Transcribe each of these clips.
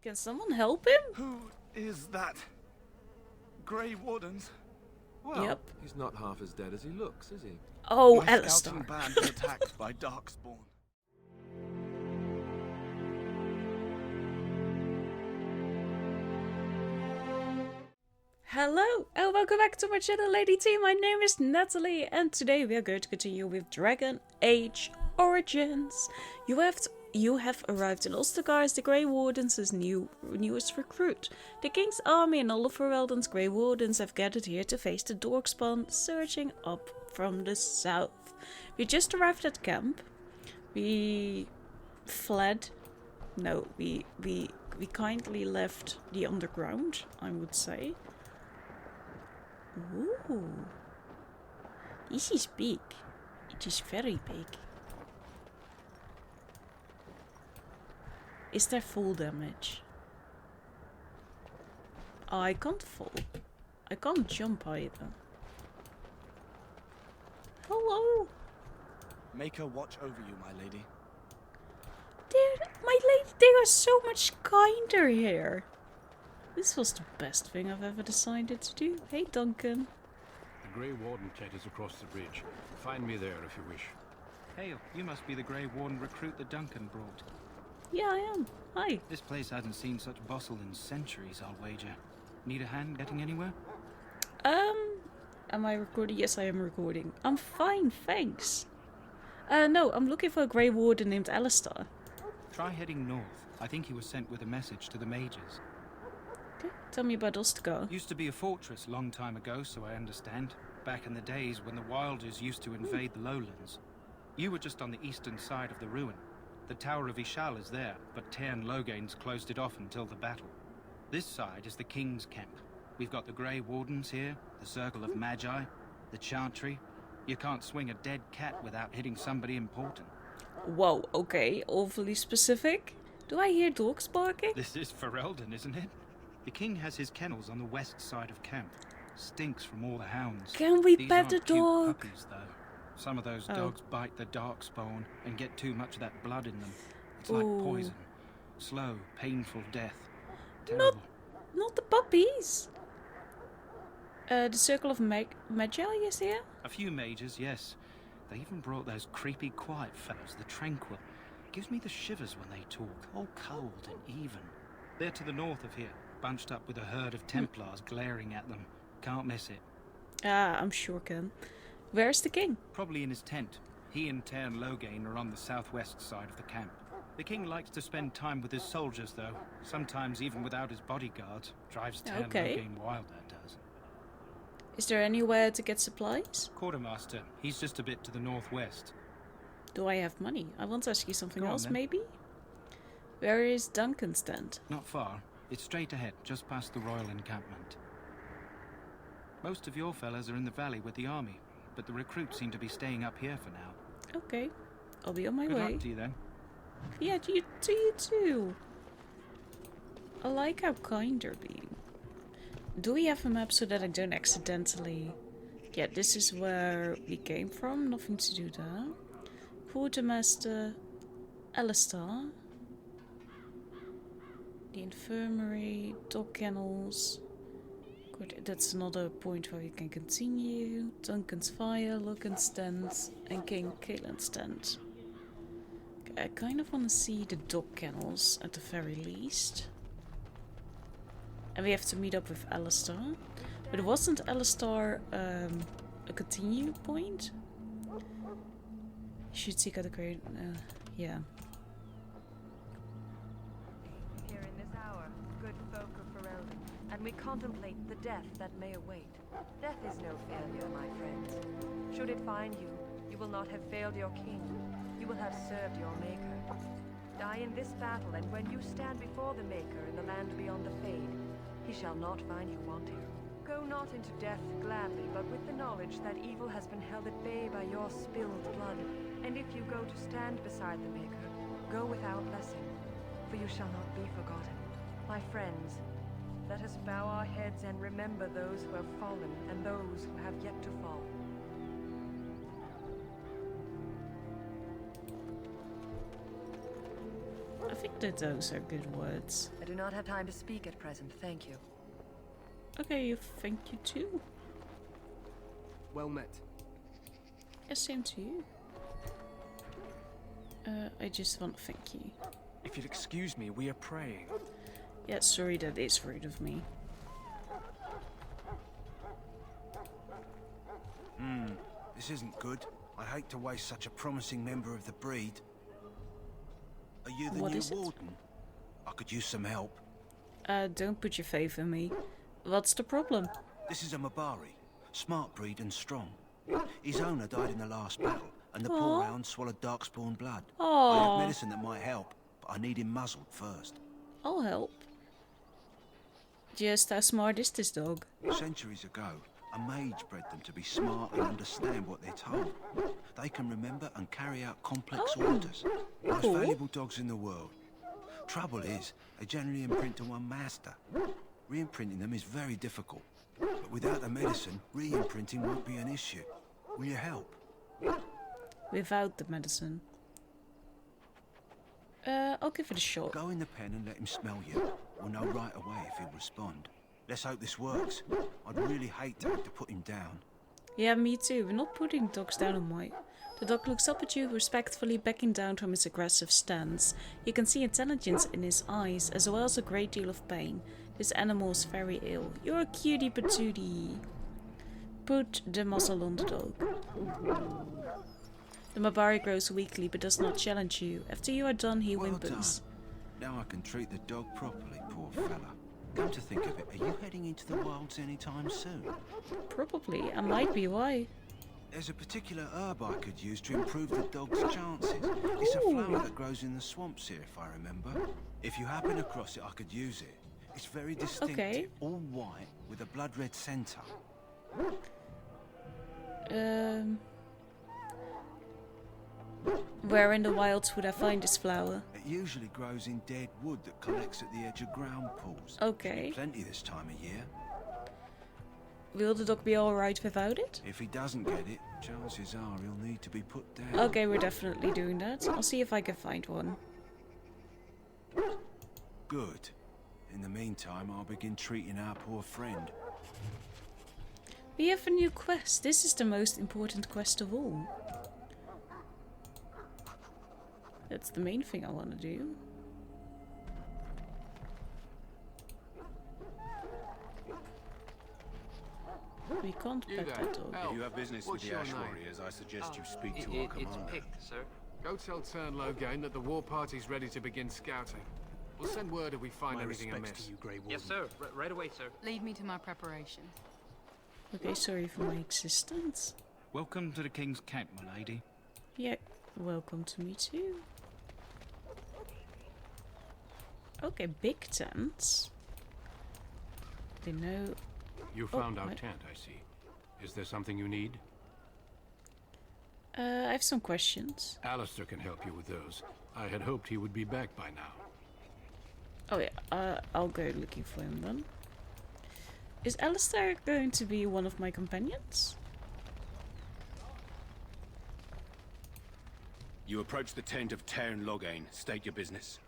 Can someone help him? Who is that? Grey Wardens? Well, Yep. He's not half as dead as he looks, is he? Oh, my scouting Alistair. band were attacked by Darkspawn. Hello and welcome back to my channel, Lady T. My name is Nathalie and today we are going to continue with Dragon Age Origins. You have arrived in Ostagar as the Grey Wardens' newest recruit. The King's army and all of Ferelden's Grey Wardens have gathered here to face the Darkspawn surging up from the south. We just arrived at camp. We fled. No, we kindly left the underground, I would say. Ooh. This is big. It is very big. Is there full damage? Oh, I can't fall. I can't jump either. Hello. Maker watch over you, my lady. My lady, they are so much kinder here. This was the best thing I've ever decided to do. Hey, Duncan. The Grey Warden tent is across the bridge. Find me there if you wish. Hail, you must be the Grey Warden recruit that Duncan brought. Yeah, I am. Hi. This place hasn't seen such bustle in centuries, I'll wager. Need a hand getting anywhere? Am I recording? Yes, I am recording. I'm fine, thanks. No, I'm looking for a Grey Warden named Alistair. Try heading north. I think he was sent with a message to the mages. Okay, tell me about Ostagar. Used to be a fortress long time ago, so I understand. Back in the days when the Wilders used to invade the lowlands. You were just on the eastern side of the ruin. The Tower of Ishal is there, but Tairn Logain's closed it off until the battle. This side is the King's camp. We've got the Grey Wardens here, the Circle of Magi, the Chantry. You can't swing a dead cat without hitting somebody important. Whoa, okay, awfully specific. Do I hear dogs barking? This is Ferelden, isn't it? The King has his kennels on the west side of camp. Stinks from all the hounds. Can we These pet the aren't cute dog? puppies, though. Some of those dogs bite the Darkspawn and get too much of that blood in them. It's like poison. Slow, painful death. Terrible. Not the puppies. The Circle of Magi is here? A few mages, yes. They even brought those creepy quiet fellows, the Tranquil. Gives me the shivers when they talk, all cold and even. They're to the north of here, bunched up with a herd of Templars glaring at them. Can't miss it. Ah, I'm sure can. Where's the King? Probably in his tent. He and Tairn Logain are on the southwest side of the camp. The King likes to spend time with his soldiers, though. Sometimes even without his bodyguards. Drives Tairn Logain wild, that does. Is there anywhere to get supplies? Quartermaster. He's just a bit to the northwest. Do I have money? I want to ask you something Go on, else, then. maybe? Where is Duncan's tent? Not far. It's straight ahead, just past the royal encampment. Most of your fellas are in the valley with the army, but the recruits seem to be staying up here for now. Okay, I'll be on my Good way. luck to you then. Yeah, you too. I like how kind they're being. Do we have a map so that I don't accidentally... Yeah, this is where we came from. Nothing to do there. Quartermaster Alistair. The infirmary, dog kennels. Good, that's another point where we can continue. Duncan's fire, Logan's tent, and King Caelan's tent. Okay, I kind of want to see the dog kennels at the very least. And we have to meet up with Alistair. But wasn't Alistair a continue point? You should seek out the great... yeah. Here in this hour, good folk of Ferelden, and we contemplate the death that may await. Death is no failure, my friends. Should it find you, you will not have failed your king. You will have served your maker. Die in this battle, and when you stand before the maker in the land beyond the Fade, he shall not find you wanting. Go not into death gladly, but with the knowledge that evil has been held at bay by your spilled blood. And if you go to stand beside the Maker, go without blessing, for you shall not be forgotten. My friends, let us bow our heads and remember those who have fallen and those who have yet to fall. I think that those are good words. I do not have time to speak at present, thank you. Okay, you thank you too. Well met. Yeah, same to you. I just want to thank you. If you'd excuse me, we are praying. Yeah, sorry, that is rude of me. This isn't good. I hate to waste such a promising member of the breed. Are you the What new is it? warden? I could use some help. Don't put your faith in me. What's the problem? This is a Mabari. Smart breed and strong. His owner died in the last battle, and the Aw. poor hound swallowed darkspawn blood. I Aww. have medicine that might help, but I need him muzzled first. I'll help. Just how smart is this dog? Centuries ago, a mage bred them to be smart and understand what they're told. They can remember and carry out complex orders. Most Cool. valuable dogs in the world. Trouble is, they generally imprint to one master. Re-imprinting them is very difficult. But without the medicine, re-imprinting won't be an issue. Will you help? Without the medicine. I'll give it a shot. Go in the pen and let him smell you. We'll know right away if he'll respond. Let's hope this works. I'd really hate to have to put him down. Yeah, me too. We're not putting dogs down on my... The dog looks up at you, respectfully backing down from his aggressive stance. You can see intelligence in his eyes, as well as a great deal of pain. This animal is very ill. You're a cutie patootie. Put the muzzle on the dog. The Mabari grows weakly, but does not challenge you. After you are done, he Well whimpers. Now I can treat the dog properly, poor fella. Come to think of it, are you heading into the wilds anytime soon? Probably. I might be. Why? There's a particular herb I could use to improve the dog's chances. It's a flower that grows in the swamps here, if I remember. If you happen across it, I could use it. It's very distinctive, Okay. all white, with a blood red centre. Where in the wilds would I find this flower? It usually grows in dead wood that collects at the edge of ground pools. Okay. Plenty this time of year. Will the dog be alright without it? If he doesn't get it, chances are he'll need to be put down. Okay, we're definitely doing that. I'll see if I can find one. Good. In the meantime, I'll begin treating our poor friend. We have a new quest. This is the most important quest of all. That's the main thing I want to do. We can't You pet there. that dog. Help. If you have business What's with the your Ash name? Warriors, I suggest you speak to It's our commander. picked, sir. Go tell Tern Logain that the war party's ready to begin scouting. We'll send word if we find My anything respects amiss. to you, Grey Warden. Yes, sir. Right away, sir. Lead me to my preparation. Okay, sorry for my existence. Welcome to the King's Camp, my lady. Yeah, welcome to me too. Okay, big tents. They know... You Oh, found our right. tent, I see. Is there something you need? I have some questions. Alistair can help you with those. I had hoped he would be back by now. Oh yeah, I'll go looking for him then. Is Alistair going to be one of my companions? You approach the tent of Tern Logain. State your business.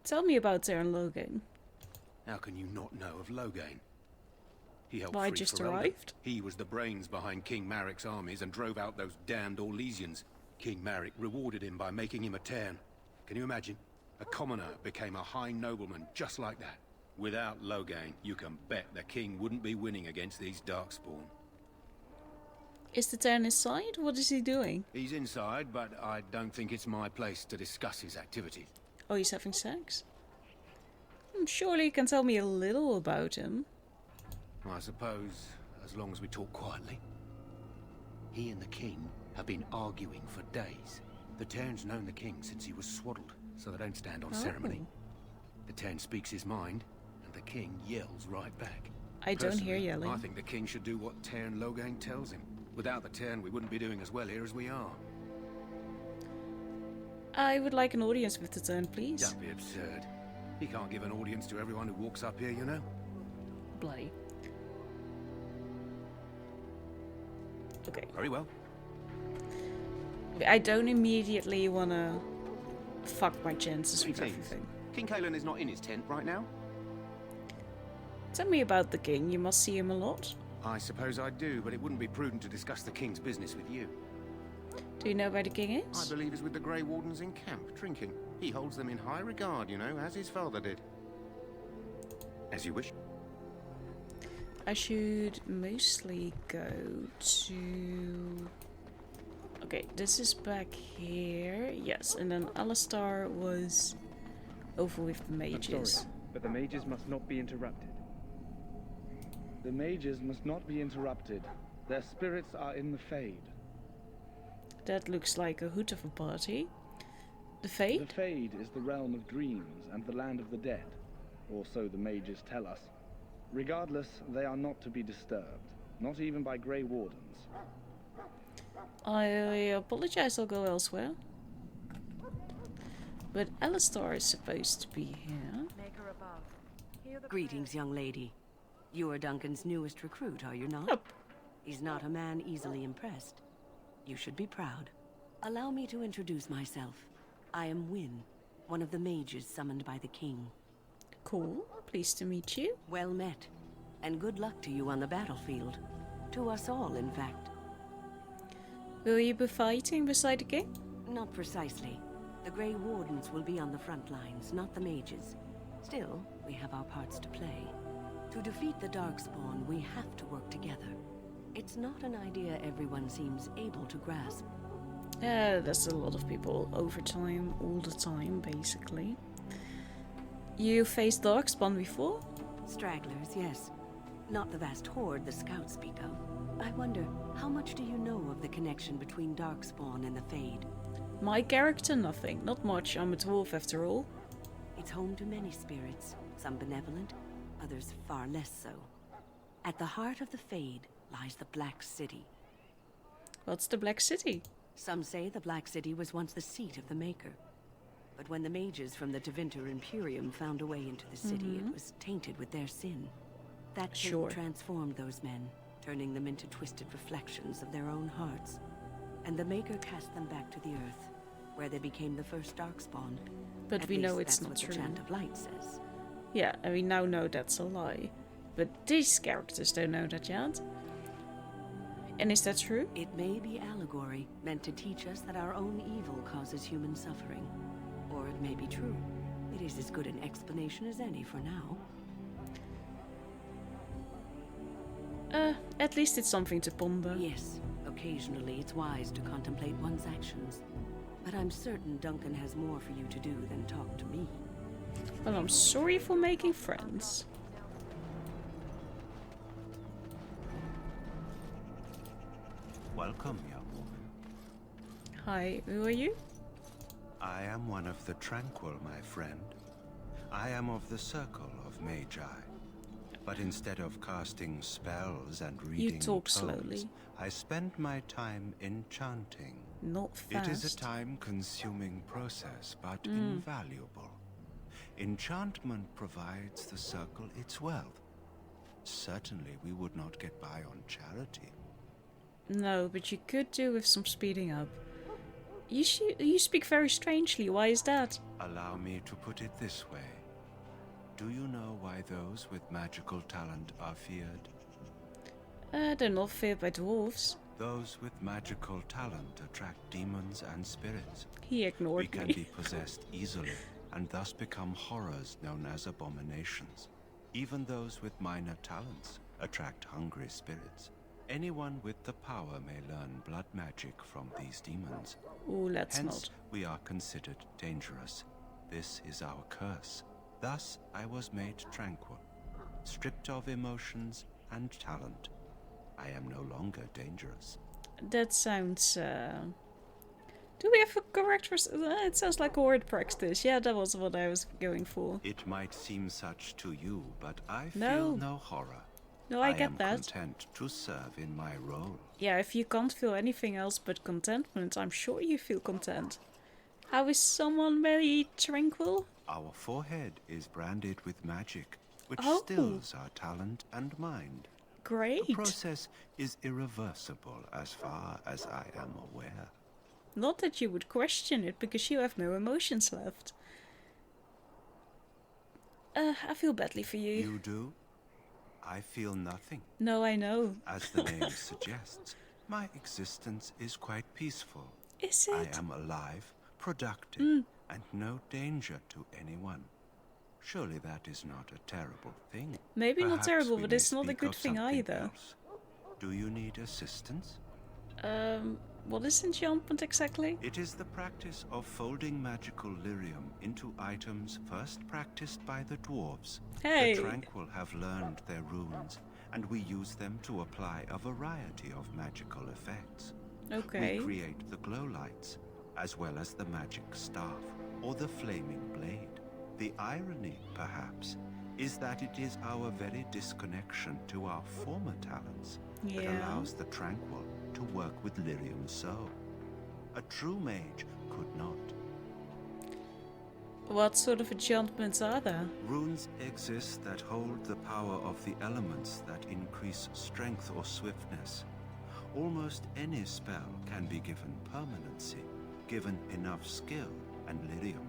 Tell me about Darren Logan. How can you not know of Logain? He helped Well, I free just Ferelden. arrived. He was the brains behind King Maric's armies and drove out those damned Orlesians. King Maric rewarded him by making him a Tern. Can you imagine? A commoner became a high nobleman just like that. Without Logain, you can bet the king wouldn't be winning against these Darkspawn. Is the Darren inside? What is he doing? He's inside, but I don't think it's my place to discuss his activities. Oh, he's having sex? Surely you can tell me a little about him. I suppose, as long as we talk quietly. He and the king have been arguing for days. The Tern's known the king since he was swaddled, so they don't stand on ceremony. The Tern speaks his mind, and the king yells right back. I don't hear Personally, yelling. I think the king should do what Tern Logain tells him. Without the Tern, we wouldn't be doing as well here as we are. I would like an audience with the Darren, please. Don't be absurd. He can't give an audience to everyone who walks up here, you know? Bloody. Okay. Very well. I don't immediately wanna fuck my chances with Greetings. everything. King Kalen is not in his tent right now? Tell me about the king. You must see him a lot. I suppose I do, but it wouldn't be prudent to discuss the king's business with you. Do you know where the king I is? believe he's with the Grey Wardens in camp, drinking. He holds them in high regard, you know, as his father did. As you wish. I should mostly go to... Okay, this is back here. Yes, and then Alistar was over with the I'm mages. sorry, but the mages must not be interrupted. The mages must not be interrupted. Their spirits are in the Fade. That looks like a hoot of a party. The Fade? The Fade is the realm of dreams and the land of the dead, or so the mages tell us. Regardless, they are not to be disturbed, not even by Grey Wardens. I apologize, I'll go elsewhere. But Alistar is supposed to be here. Make her above. Hear the Greetings, young lady. You are Duncan's newest recruit, are you not? Yep. He's not a man easily impressed. You should be proud. Allow me to introduce myself. I am Wynne, one of the mages summoned by the king. Cool. Pleased to meet you. Well met, and good luck to you on the battlefield. To us all, in fact. Will you be fighting beside the king? Not precisely. The Grey Wardens will be on the front lines, not the mages. Still, we have our parts to play. To defeat the Darkspawn, we have to work together. It's not an idea everyone seems able to grasp. There's a lot of people over time, all the time, basically. You faced Darkspawn before? Stragglers, yes. Not the vast horde the scouts speak of. I wonder, how much do you know of the connection between Darkspawn and the Fade? My character, nothing. Not much. I'm a dwarf after all. It's home to many spirits, some benevolent, others far less so. At the heart of the Fade lies the Black City. What's the Black City? Some say the Black City was once the seat of the Maker. But when the mages from the Tevinter Imperium found a way into the city, it was tainted with their sin. That taint transformed those men, turning them into twisted reflections of their own hearts. And the Maker cast them back to the Earth, where they became the first Darkspawn. But At we know least it's that's not what true. the Chant of Light says. Yeah, and we now know that's a lie. But these characters don't know that yet. And is that true? It may be allegory, meant to teach us that our own evil causes human suffering. Or it may be true. It is as good an explanation as any for now. At least it's something to ponder. Yes, occasionally it's wise to contemplate one's actions. But I'm certain Duncan has more for you to do than talk to me. Well, I'm sorry for making friends. Welcome, young woman. Hi, who are you? I am one of the Tranquil, my friend. I am of the Circle of Magi. But instead of casting spells and reading talk poems, slowly. I spend my time enchanting. Not fast. It is a time-consuming process, but invaluable. Enchantment provides the Circle its wealth. Certainly we would not get by on charity. No, but you could do with some speeding up. You speak very strangely. Why is that? Allow me to put it this way. Do you know why those with magical talent are feared? They're not feared by dwarves. Those with magical talent attract demons and spirits. He ignored We can me. be possessed easily, and thus become horrors known as abominations. Even those with minor talents attract hungry spirits. Anyone with the power may learn blood magic from these demons. Ooh, let's Hence, not. we are considered dangerous. This is our curse. Thus, I was made tranquil, stripped of emotions and talent. I am no longer dangerous. That sounds, Do we have a correct it sounds like horde practice. Yeah, that was what I was going for. It might seem such to you, but I No. feel no horror. No, I get am that. content to serve in my role. Yeah, if you can't feel anything else but contentment, I'm sure you feel content. How is someone very tranquil? Our forehead is branded with magic, which Oh. stills our talent and mind. Great. The process is irreversible as far as I am aware. Not that you would question it, because you have no emotions left. I feel badly for you. You do? I feel nothing. No, I know. As the name suggests, my existence is quite peaceful. Is it? I am alive, productive, and no danger to anyone. Surely that is not a terrible thing. Maybe not Perhaps terrible, we but may it's not a speak good of thing something either. else. Do you need assistance? What is enchantment exactly? It is the practice of folding magical lyrium into items first practiced by the dwarves. Hey! The Tranquil have learned their runes, and we use them to apply a variety of magical effects. Okay. We create the glow lights, as well as the magic staff, or the flaming blade. The irony, perhaps, is that it is our very disconnection to our former talents that allows the Tranquil to work with lyrium so. A true mage could not. What sort of enchantments are there? Runes exist that hold the power of the elements that increase strength or swiftness. Almost any spell can be given permanency, given enough skill and lyrium.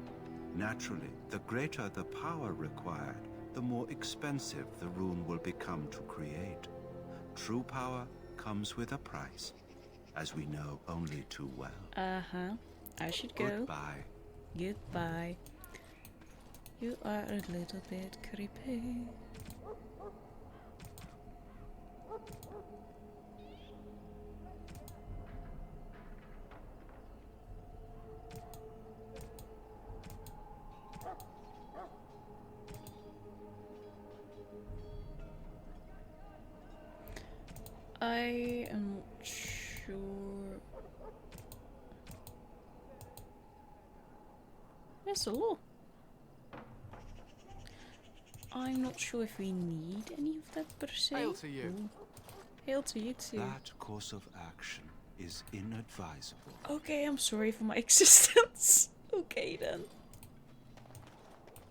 Naturally, the greater the power required, the more expensive the rune will become to create. True power comes with a price, as we know only too well. Uh-huh. I should go. Goodbye. Goodbye. You are a little bit creepy. I am not sure. Yes, a law. I'm not sure if we need any of that per se. Hail to you. Ooh. Hail to you too. That course of action is inadvisable. Okay, I'm sorry for my existence. Okay then.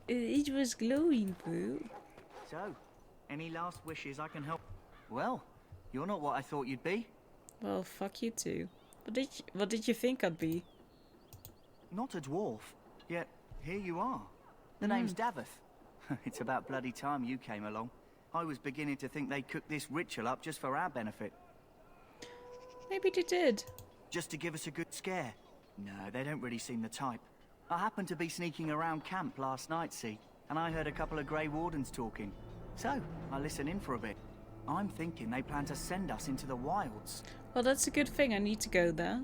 It was glowing, boo. So, any last wishes I can help? Well, you're not what I thought you'd be. Well, fuck you too. What did you think I'd be? Not a dwarf, yet here you are. The name's Davith. It's about bloody time you came along. I was beginning to think they'd cook this ritual up just for our benefit. Maybe they did. Just to give us a good scare. No, they don't really seem the type. I happened to be sneaking around camp last night, see, and I heard a couple of Grey Wardens talking. So, I listened in for a bit. I'm thinking they plan to send us into the wilds. Well, that's a good thing. I need to go there.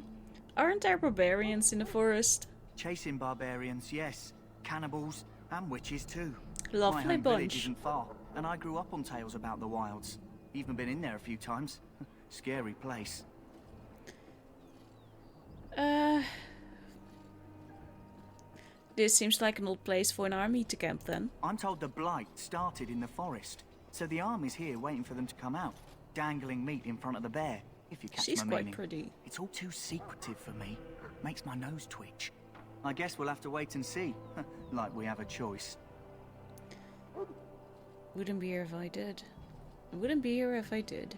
Aren't there barbarians in the forest? Chasing barbarians, yes. Cannibals, and witches too. Lovely My home village bunch. isn't far, and I grew up on tales about the wilds. Even been in there a few times. Scary place. This seems like an old place for an army to camp then. I'm told the Blight started in the forest, so the army's here waiting for them to come out, dangling meat in front of the bear, if you catch She's my quite meaning. pretty. It's all too secretive for me. Makes my nose twitch. I guess we'll have to wait and see, like we have a choice. Wouldn't be here if I did. Wouldn't be here if I did.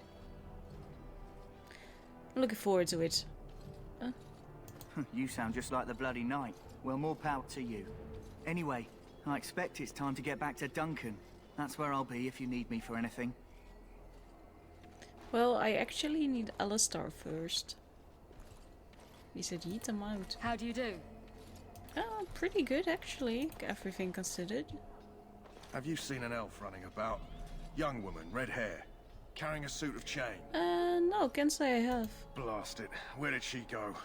I'm looking forward to it. You sound just like the bloody knight. Well, more power to you. Anyway, I expect it's time to get back to Duncan. That's where I'll be if you need me for anything. Well, I actually need Alistar first. He said yeet him out. How do you do? Oh, pretty good actually, everything considered. Have you seen an elf running about? Young woman, red hair, carrying a suit of chain. No, can't say I have. Blast it. Where did she go?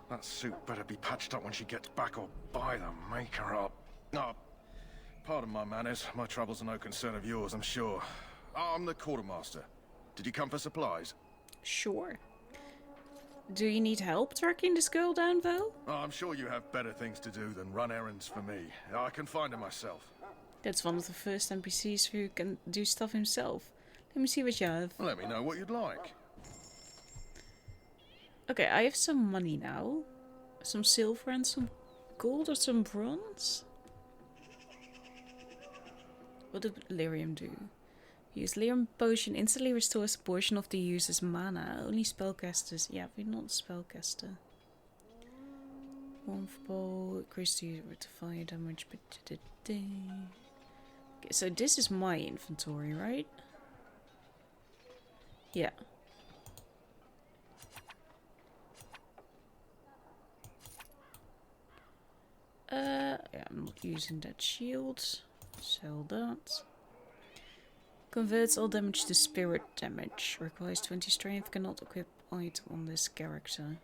That suit better be patched up when she gets back, or by the maker up. Oh, pardon my manners. My troubles are no concern of yours, I'm sure. I'm the quartermaster. Did you come for supplies? Sure. Do you need help tracking this girl down, though? Oh, I'm sure you have better things to do than run errands for me. I can find her myself. That's one of the first NPCs who can do stuff himself. Let me see what you have. Let me know what you'd like. Okay, I have some money now. Some silver and some gold or some bronze. What did lyrium do? Use lyrium potion instantly restores a portion of the user's mana. Only spellcasters. Yeah, we're not a spellcaster. Warmth ball, increase the fire damage. Okay, so this is my inventory, right? Yeah. Yeah, I'm not using that shield. Sell that. Converts all damage to spirit damage. Requires 20 strength. Cannot equip item on this character.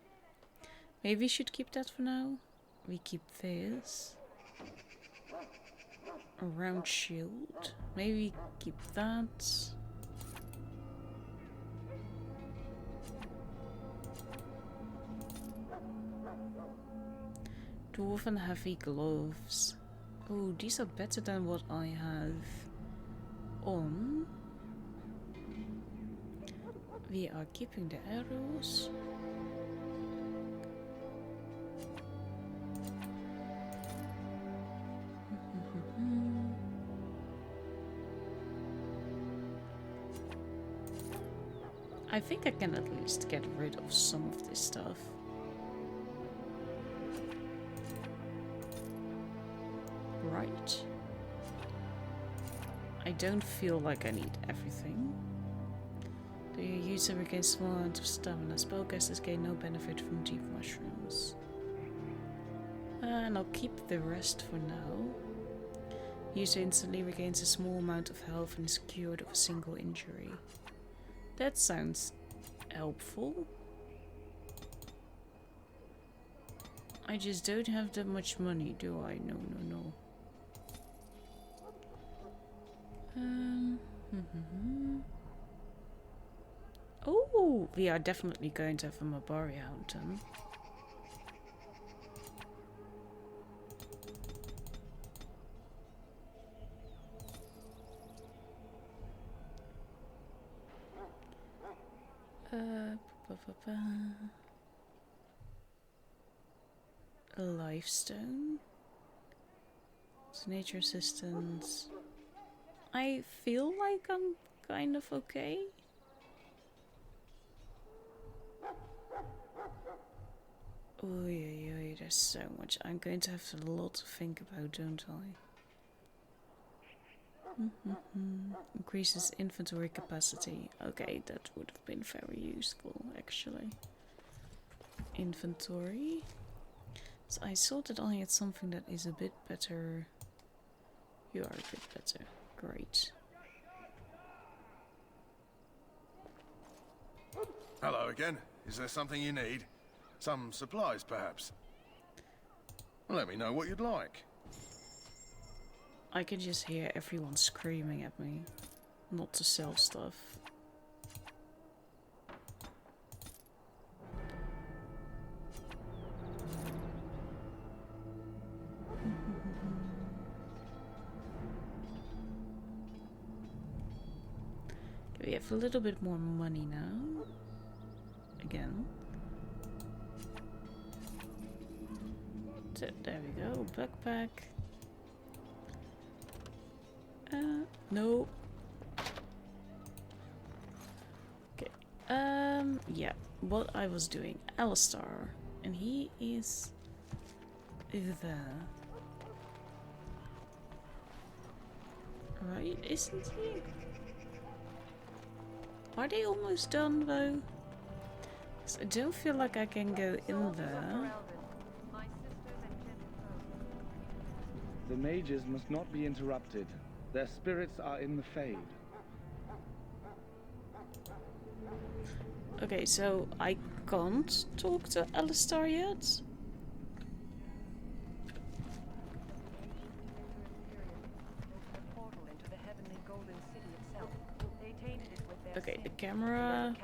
Maybe we should keep that for now. We keep this. A round shield. Maybe keep that. Dwarven heavy gloves. Oh, these are better than what I have on. We are keeping the arrows. I think I can at least get rid of some of this stuff. Right. I don't feel like I need everything. Do you use them against small amount of stamina? Spellcasters gain no benefit from deep mushrooms. And I'll keep the rest for now. User instantly regains a small amount of health and is cured of a single injury. That sounds helpful. I just don't have that much money, do I? No. Oh, we are definitely going to have a Mabari Hound then. A Lifestone. It's nature assistance. I feel like I'm kind of okay. Oh yeah, there's so much. I'm going to have a lot to think about, don't I? Increases inventory capacity. Okay, that would have been very useful, actually. Inventory. So I saw that I had something that is a bit better. You are a bit better. Great. Hello again. Is there something you need? Some supplies, perhaps? Well, let me know what you'd like. I can just hear everyone screaming at me not to sell stuff. We have a little bit more money now. Again. So, there we go. Backpack. No. Okay. Yeah. What I was doing. Alistar. And he is there. Right, isn't he? Are they almost done though? So I don't feel like I can go in there. The mages must not be interrupted. Their spirits are in the Fade. Okay, so I can't talk to Alistar yet? Okay, the camera.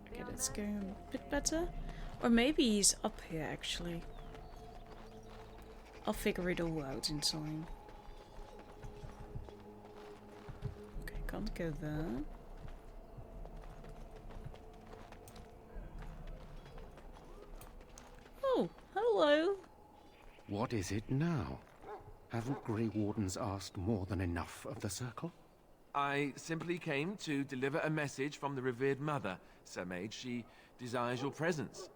Okay, that's going a bit better. Or maybe he's up here actually. I'll figure it all out in time. Okay, can't go there. Oh, hello. What is it now? Haven't Grey Wardens asked more than enough of the Circle? I simply came to deliver a message from the revered mother, Sir Mage. She desires your presence.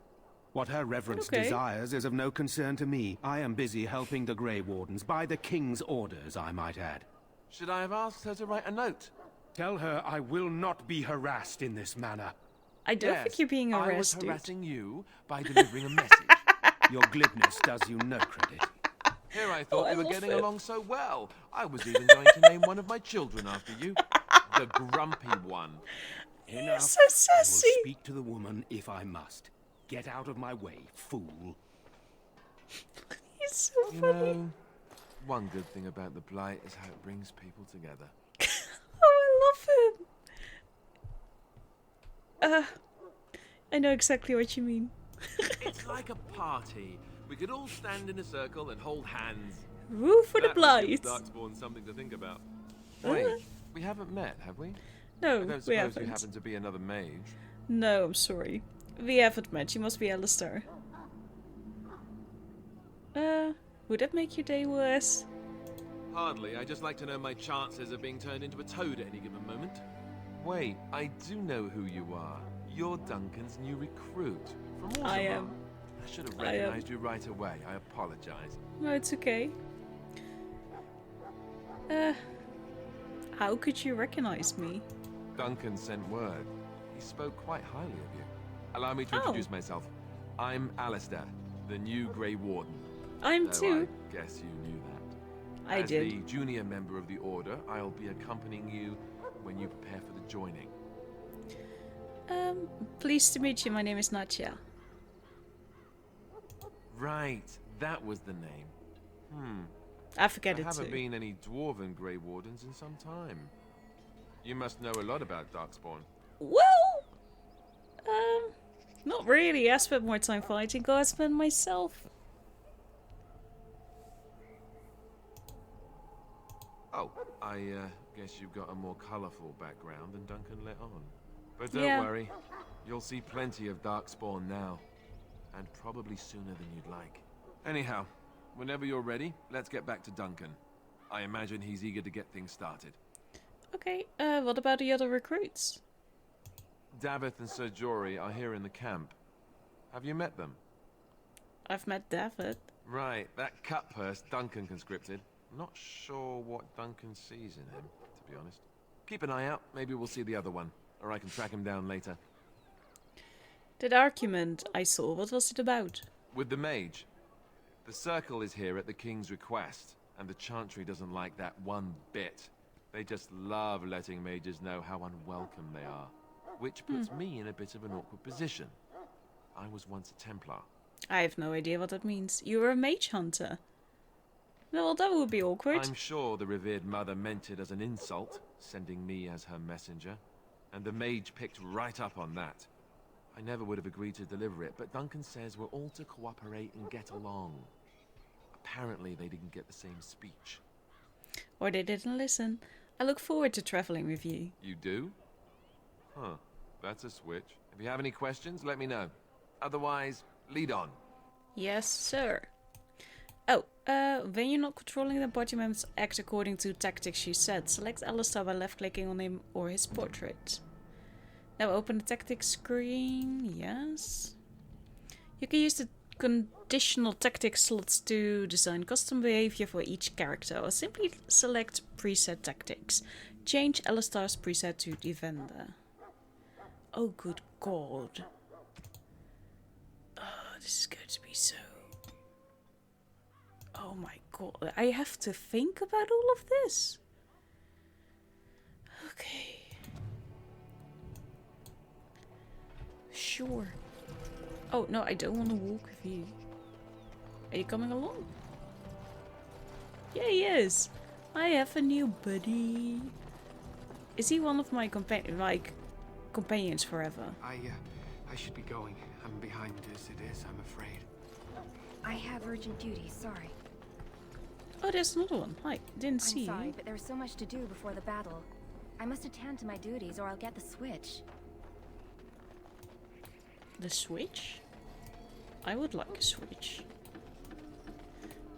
What her reverence desires is of no concern to me. I am busy helping the Grey Wardens, by the King's orders, I might add. Should I have asked her to write a note? Tell her I will not be harassed in this manner. I don't think you're being harassed, I was dude. harassing you by delivering a message. Your glibness does you no credit. Here I thought we were getting along so well. I was even going to name one of my children after you. The grumpy one. Enough. So sassy. I will speak to the woman if I must. Get out of my way, fool. He's so funny. You know, one good thing about the Blight is how it brings people together. Oh, I love him. I know exactly what you mean. It's like a party. We could all stand in a circle and hold hands. Woo for the Blight. Darkspawn something to think about. Wait, we haven't met, have we? No, I don't suppose we haven't. you happen to be another mage. No, I'm sorry. We haven't met. You must be Alistair. Would that make your day worse? Hardly. I just like to know my chances of being turned into a toad at any given moment. Wait, I do know who you are. You're Duncan's new recruit. From Watermark. I am. I should have recognized you right away. I apologize. No, it's okay. How could you recognize me? Duncan sent word. He spoke quite highly of you. Allow me to introduce myself. I'm Alistair, the new Grey Warden. I'm too. I guess you knew that. I did. As the junior member of the Order, I'll be accompanying you when you prepare for the joining. Pleased to meet you. My name is Nathalie. Right, that was the name. I forget it too. There haven't been any Dwarven Grey Wardens in some time. You must know a lot about Darkspawn. Well, not really. I spent more time fighting guardsmen myself. Oh, I guess you've got a more colourful background than Duncan let on. But don't worry, you'll see plenty of Darkspawn now. And probably sooner than you'd like. Anyhow, whenever you're ready, let's get back to Duncan. I imagine he's eager to get things started. Okay, what about the other recruits? Davith and Sir Jory are here in the camp. Have you met them? I've met Davith. Right, that cutpurse Duncan conscripted. Not sure what Duncan sees in him, to be honest. Keep an eye out, maybe we'll see the other one. Or I can track him down later. That argument I saw, what was it about? With the mage. The circle is here at the king's request, and the Chantry doesn't like that one bit. They just love letting mages know how unwelcome they are. Which puts me in a bit of an awkward position. I was once a Templar. I have no idea what that means. You were a mage hunter. Well, that would be awkward. I'm sure the revered mother meant it as an insult, sending me as her messenger. And the mage picked right up on that. I never would have agreed to deliver it, but Duncan says we're all to cooperate and get along. Apparently they didn't get the same speech. Or they didn't listen. I look forward to traveling with you. You do? Huh. That's a switch. If you have any questions, let me know. Otherwise, lead on. Yes, sir. Oh, when you're not controlling the body members, act according to tactics you set. Select Alistair by left-clicking on him or his portrait. Now open the tactics screen. Yes. You can use the conditional tactics slots to design custom behavior for each character, or simply select preset tactics. Change Alistair's preset to Defender. Oh, good God. Oh, this is going to be so... Oh my God. I have to think about all of this. Okay. Sure. Oh, no, I don't want to walk with you. Are you coming along? Yeah, he is. I have a new buddy. Is he one of my companions forever? I should be going. I'm behind as it is, I'm afraid. I have urgent duties, sorry. Oh, there's another one. Hi, didn't see you. I'm sorry, but there's so much to do before the battle. I must attend to my duties or I'll get the switch. The switch? I would like a switch.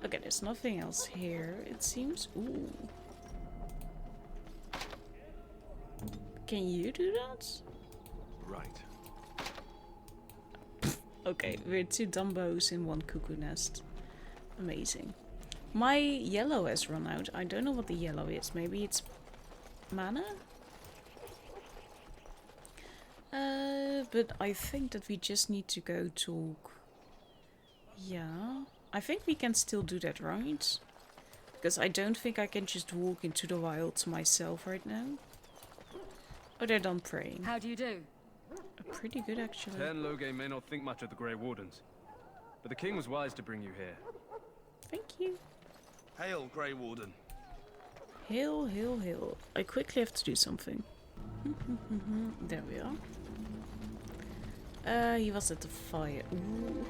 Okay, there's nothing else here, it seems. Ooh. Can you do that? Right. Okay, we're 2 Dumbos in 1 cuckoo nest. Amazing. My yellow has run out. I don't know what the yellow is. Maybe it's mana? But I think that we just need to go talk. Yeah. I think we can still do that, right? Because I don't think I can just walk into the wilds myself right now. Oh, they're done praying. How do you do? Pretty good, actually. Cairn Loge may not think much of the Grey Wardens, but the king was wise to bring you here. Thank you. Hail, Grey Warden. Hail, hail, hail. I quickly have to do something. There we are. He was at the fire. Ooh.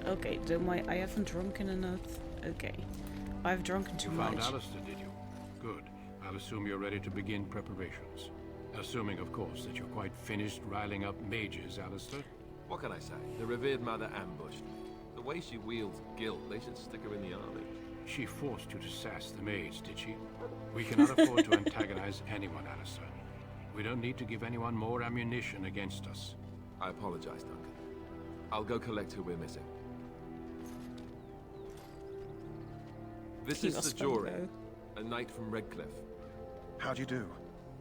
Okay, I haven't drunken enough. Okay. I've drunken too much. You found Alistair, did you? Good. I'll assume you're ready to begin preparations. Assuming, of course, that you're quite finished riling up mages, Alistair. What can I say? The revered mother ambushed me. The way she wields guilt, they should stick her in the army. She forced you to sass the mage, did she? We cannot afford to antagonize anyone, Alistair. We don't need to give anyone more ammunition against us. I apologize, Duncan. I'll go collect who we're missing. This is Sir Jory, a knight from Redcliffe. How do you do?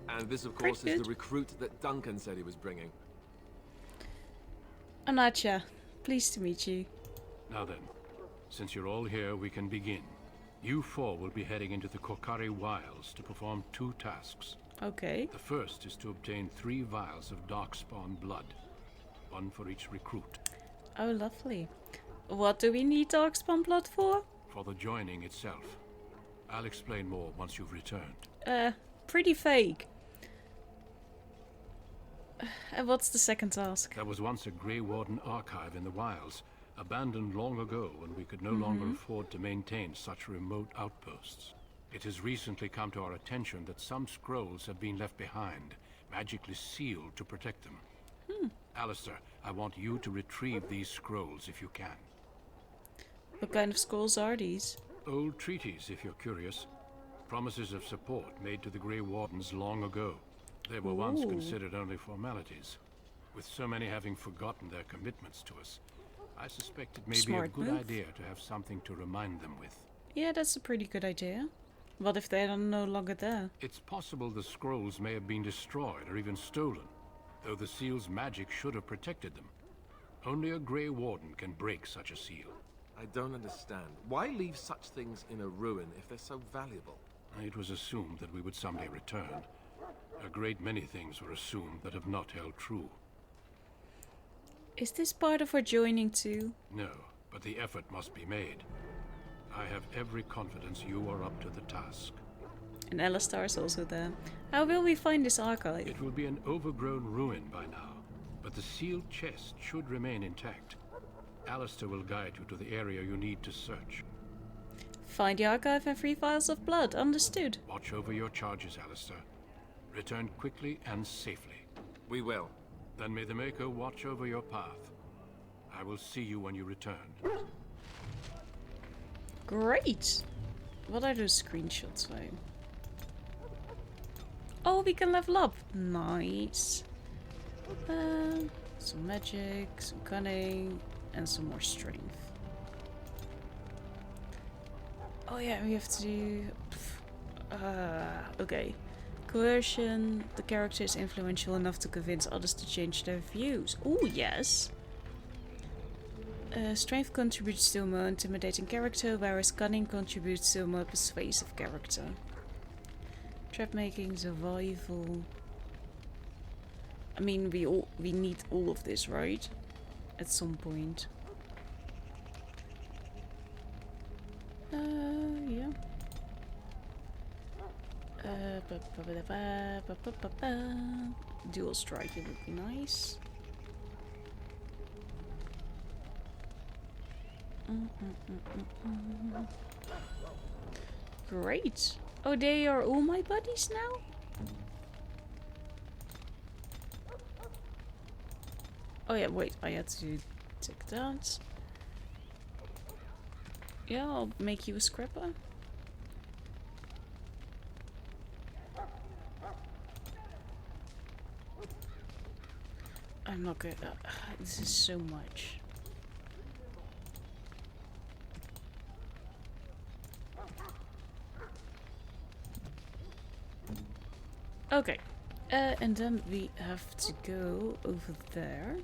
And this, of course, is the recruit that Duncan said he was bringing. Anacha, pleased to meet you. Now then, since you're all here, we can begin. You 4 will be heading into the Korcari Wilds to perform 2 tasks. Okay. The first is to obtain 3 vials of Darkspawn blood. 1 for each recruit. Oh, lovely. What do we need Darkspawn blood for? For the joining itself. I'll explain more once you've returned. Pretty vague. And what's the second task? There was once a Grey Warden archive in the wilds, abandoned long ago when we could no longer afford to maintain such remote outposts. It has recently come to our attention that some scrolls have been left behind, magically sealed to protect them. Alistair, I want you to retrieve these scrolls if you can. What kind of scrolls are these? Old treaties, if you're curious. Promises of support made to the Grey Wardens long ago. They were once considered only formalities. With so many having forgotten their commitments to us, I suspect it may be a good idea to have something to remind them with. Yeah, that's a pretty good idea. What if they are no longer there? It's possible the scrolls may have been destroyed or even stolen, though the seal's magic should have protected them. Only a Grey Warden can break such a seal. I don't understand. Why leave such things in a ruin if they're so valuable? It was assumed that we would someday return. A great many things were assumed that have not held true. Is this part of our joining too? No, but the effort must be made. I have every confidence you are up to the task. And Alistair is also there. How will we find this archive? It will be an overgrown ruin by now, but the sealed chest should remain intact. Alistair will guide you to the area you need to search. Find the archive and 3 vials of blood. Understood. Watch over your charges, Alistair. Return quickly and safely. We will. Then may the Maker watch over your path. I will see you when you return. Great! What are those screenshots for? Oh, we can level up. Nice. Some magic, some cunning, and some more strength. Oh yeah, we have to do... okay. Coercion. The character is influential enough to convince others to change their views. Oh, yes. Strength contributes to a more intimidating character, whereas cunning contributes to a more persuasive character. Trap making, survival. I mean, we need all of this, right? At some point. Yeah. Dual strike, it would be nice. Great. Oh, they are all my buddies now? Oh yeah, wait, I had to take that. Yeah, I'll make you a scrapper. I'm not good. This is so much. Okay. And then we have to go over there.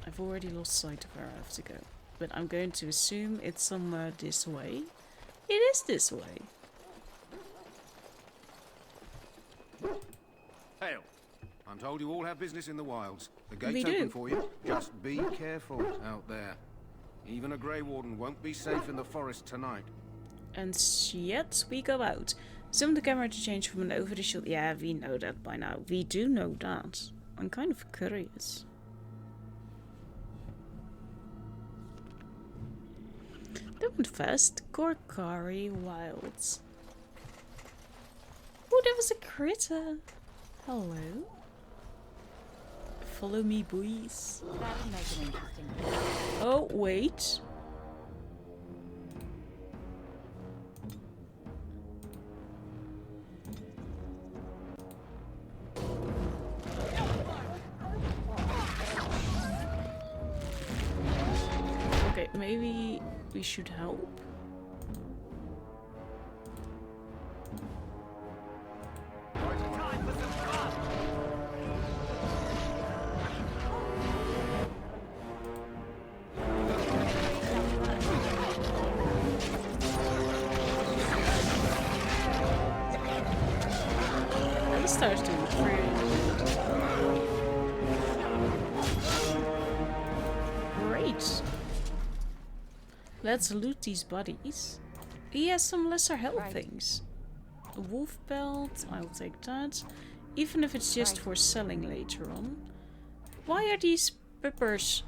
I've already lost sight of where I have to go. But I'm going to assume it's somewhere this way. It is this way. Hail. I'm told you all have business in the wilds. The gate's open for you. Just be careful out there. Even a Grey Warden won't be safe in the forest tonight. And yet we go out. Zoom the camera to change from an over the shoulder. Yeah, we know that by now. We do know that. I'm kind of curious. Don't fast. Korkari Wilds. Oh, that was a critter. Hello. Follow me, boys. Oh, wait. Okay, maybe we should help. Starts doing pretty great. Let's loot these bodies. He has some lesser health things. A wolf belt, I'll take that. Even if it's just for selling later on. Why are these peppers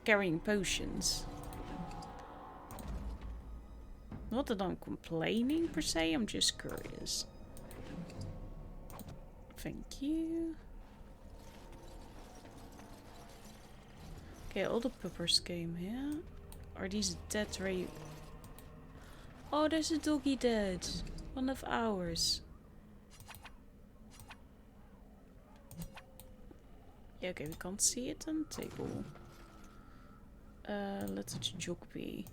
carrying potions? Not that I'm complaining per se, I'm just curious. Thank you. Okay, all the peppers came here. Are these dead ray? Oh, there's a doggy dead. One of ours. Yeah, okay, we can't see it on the table. Let's jog be.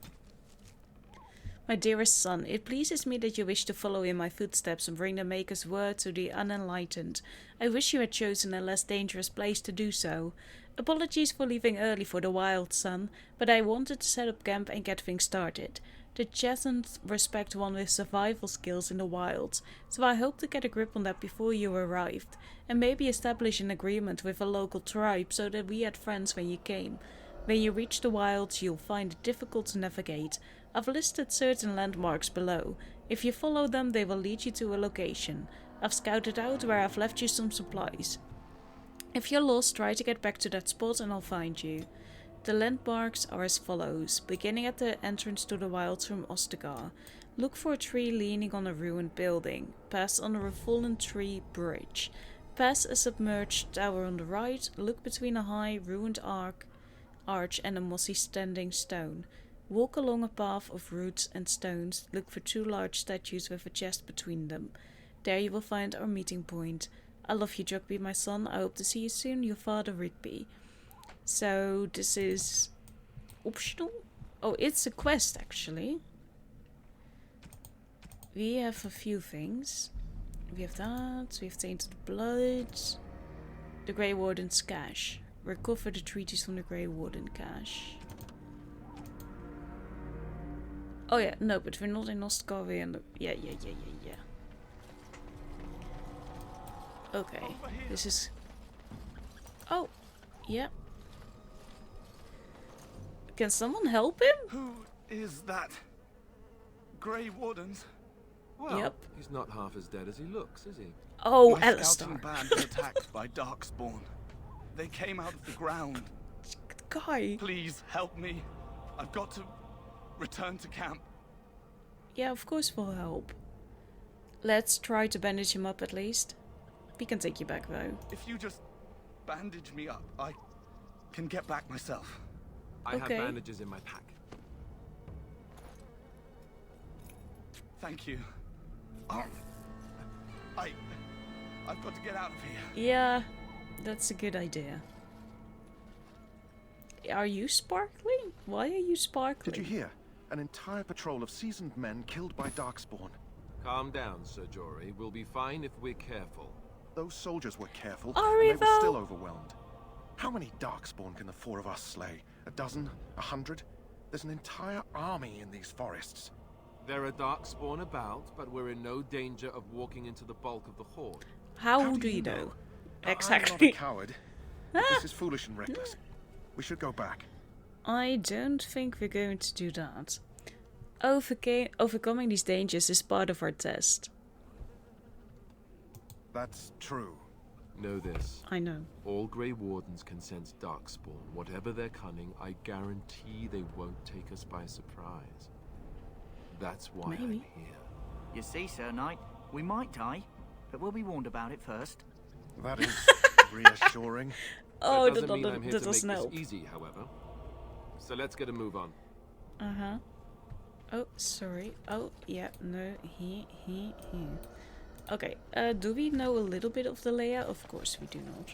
My dearest son, it pleases me that you wish to follow in my footsteps and bring the Maker's word to the unenlightened. I wish you had chosen a less dangerous place to do so. Apologies for leaving early for the wild, son, but I wanted to set up camp and get things started. The Chesant respect one with survival skills in the wilds, so I hope to get a grip on that before you arrived, and maybe establish an agreement with a local tribe so that we had friends when you came. When you reach the wilds, you'll find it difficult to navigate. I've listed certain landmarks below. If you follow them, they will lead you to a location. I've scouted out where I've left you some supplies. If you're lost, try to get back to that spot and I'll find you. The landmarks are as follows. Beginning at the entrance to the wilds from Ostagar. Look for a tree leaning on a ruined building. Pass under a fallen tree bridge. Pass a submerged tower on the right. Look between a high, ruined arch and a mossy standing stone. Walk along a path of roots and stones. Look for two large statues with a chest between them. There you will find our meeting point. I love you, Jogby, my son. I hope to see you soon. Your father, Rigby. So, this is optional? Oh, it's a quest, actually. We have a few things. We have that. We have Tainted Blood. The Grey Warden's cache. Recover the treaties from the Grey Warden cache. Oh yeah, no, but we're not in Ostgar, we're in the... Yeah. Okay, this is... Oh, yeah. Can someone help him? Who is that? Grey Wardens? Well, yep. He's not half as dead as he looks, is he? Oh, My Alistair. scouting band were attacked by Darkspawn. They came out of the ground. Guy. Please help me. I've got to return to camp. Yeah, of course we'll help. Let's try to bandage him up at least. We can take you back though. If you just bandage me up, I can get back myself. I have bandages in my pack. Thank you. I've got to get out of here. Yeah, that's a good idea. Are you sparkling? Why are you sparkling? Did you hear? An entire patrol of seasoned men killed by Darkspawn. Calm down, Sir Jory. We'll be fine if we're careful. Those soldiers were careful, Are and we they were still though? overwhelmed. How many Darkspawn can the four of us slay? A dozen? 100? There's an entire army in these forests. There are Darkspawn about, but we're in no danger of walking into the bulk of the horde. How do you know? I'm not a Exactly. coward. This is foolish and reckless. We should go back. I don't think we're going to do that. Overcoming these dangers is part of our test. That's true. Know this. I know. All Grey Wardens can sense Darkspawn. Whatever their cunning, I guarantee they won't take us by surprise. That's why I'm here. You see, Sir Knight, we might die, but we'll be warned about it first. That is reassuring. Oh, that doesn't mean I'm here to make doesn't this help. easy, however. So let's get a move on. Uh-huh. Oh, sorry. Oh, yeah, no, he. Okay, do we know a little bit of the layout? Of course we do not.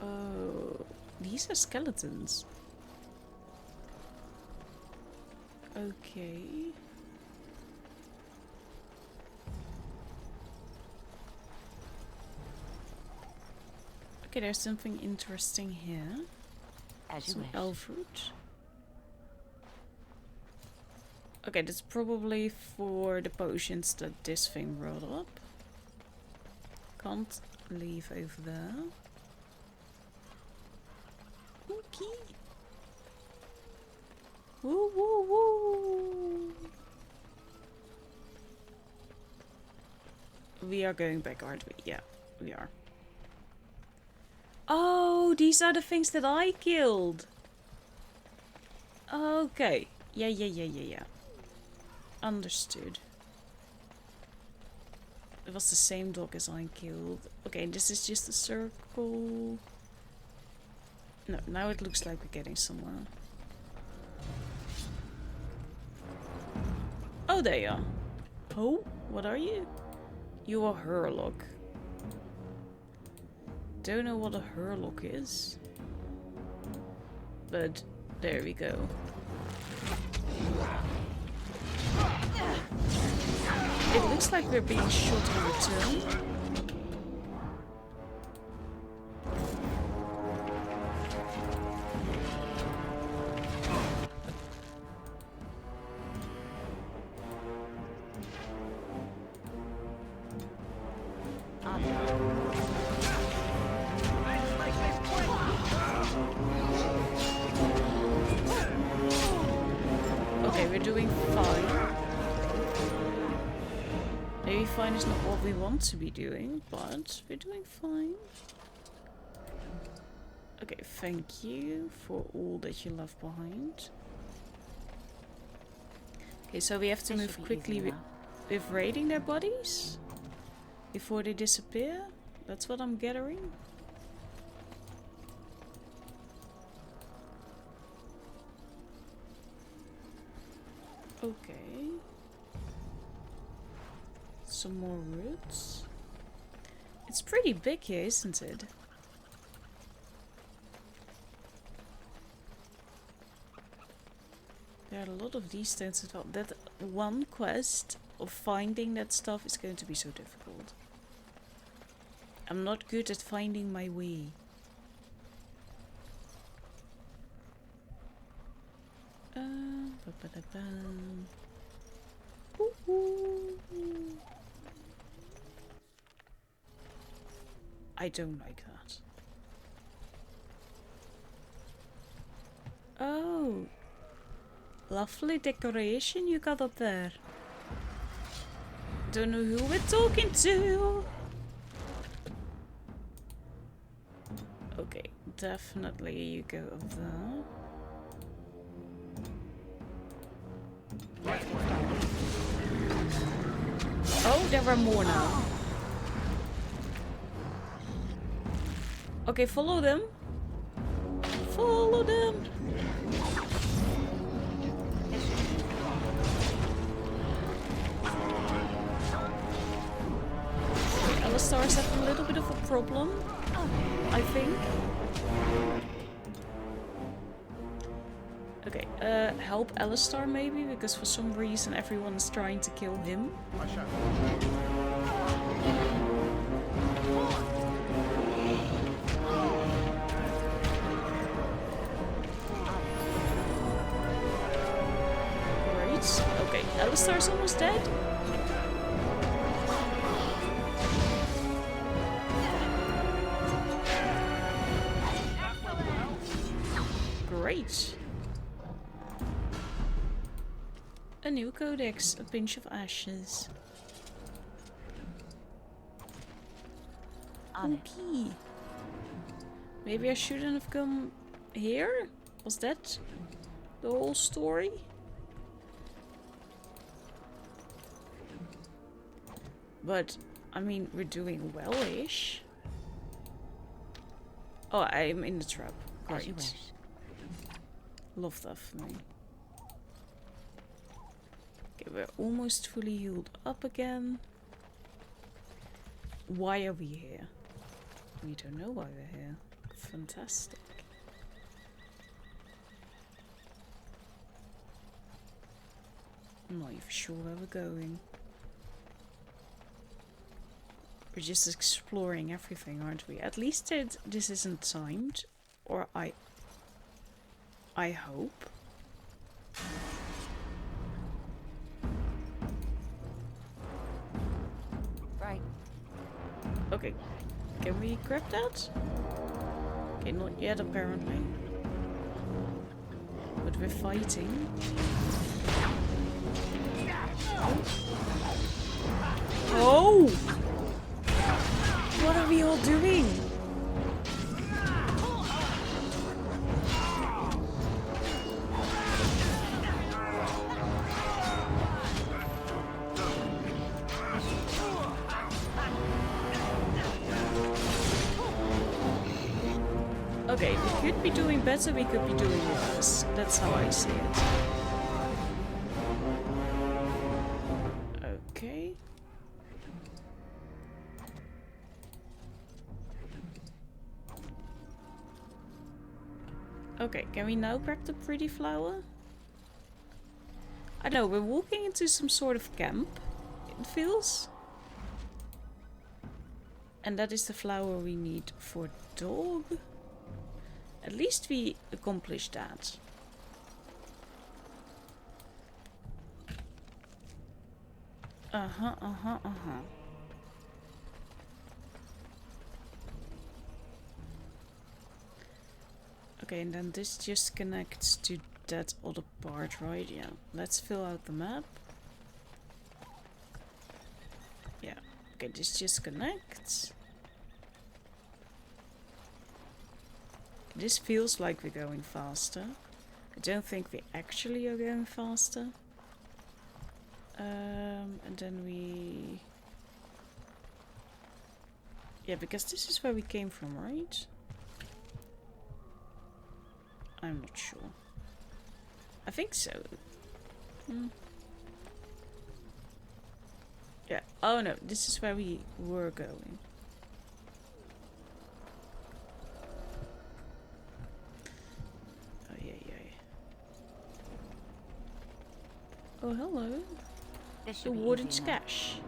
Oh, these are skeletons. Okay. Okay, there's something interesting here. Some elf fruit. Okay, that's probably for the potions that this thing brought up. Can't leave over there. Okay. Woo woo woo. We are going back, aren't we? Yeah, we are. Oh, these are the things that I killed. Okay. Yeah. Understood. It was the same dog as I killed. Okay, this is just a circle. No, now it looks like we're getting somewhere. Oh, there you are. Oh, what are you? You are Hurlock. Don't know what a Hurlock is. But there we go. It looks like we're being shot in return. Okay, we're doing fine. Maybe fine is not what we want to be doing, but we're doing fine. Okay, thank you for all that you left behind. Okay, so we have to move quickly with raiding their bodies before they disappear. That's what I'm gathering. Okay. Some more roots. It's pretty big here, isn't it? There are a lot of these stones as well. That one quest of finding that stuff is going to be so difficult. I'm not good at finding my way. I don't like that. Oh, lovely decoration you got up there. Don't know who we're talking to. Okay, definitely you go up there. Oh, there were more now. Okay, follow them. Follow them. Alistars have a little bit of a problem, I think. Okay, help Alistar maybe, because for some reason everyone is trying to kill him. I shall. Great. Okay, Alistar's almost dead. Great. A new codex, a pinch of ashes. Okay. Maybe I shouldn't have come here? Was that the whole story? But, I mean, we're doing well-ish. Oh, I'm in the trap. Great. Love that for me. Okay, we're almost fully healed up again. Why are we here? We don't know why we're here. Fantastic. I'm not even sure where we're going. We're just exploring everything, aren't we? At least this isn't timed. Or I hope. Right. Okay. Can we grab that? Okay, not yet apparently. But we're fighting. Oh! What are we all doing? Okay, we could be doing better, we could be doing worse. That's how I see it. Okay. Okay, can we now grab the pretty flower? I don't know, we're walking into some sort of camp, it feels. And that is the flower we need for dog. At least we accomplished that. Okay, and then this just connects to that other part, right? Yeah. Let's fill out the map. Yeah. Okay, this just connects. This feels like we're going faster. I don't think we actually are going faster. And then we... Yeah, because this is where we came from, right? I'm not sure. I think so. Yeah. Oh no, this is where we were going. Oh, hello. The Warden's Cache.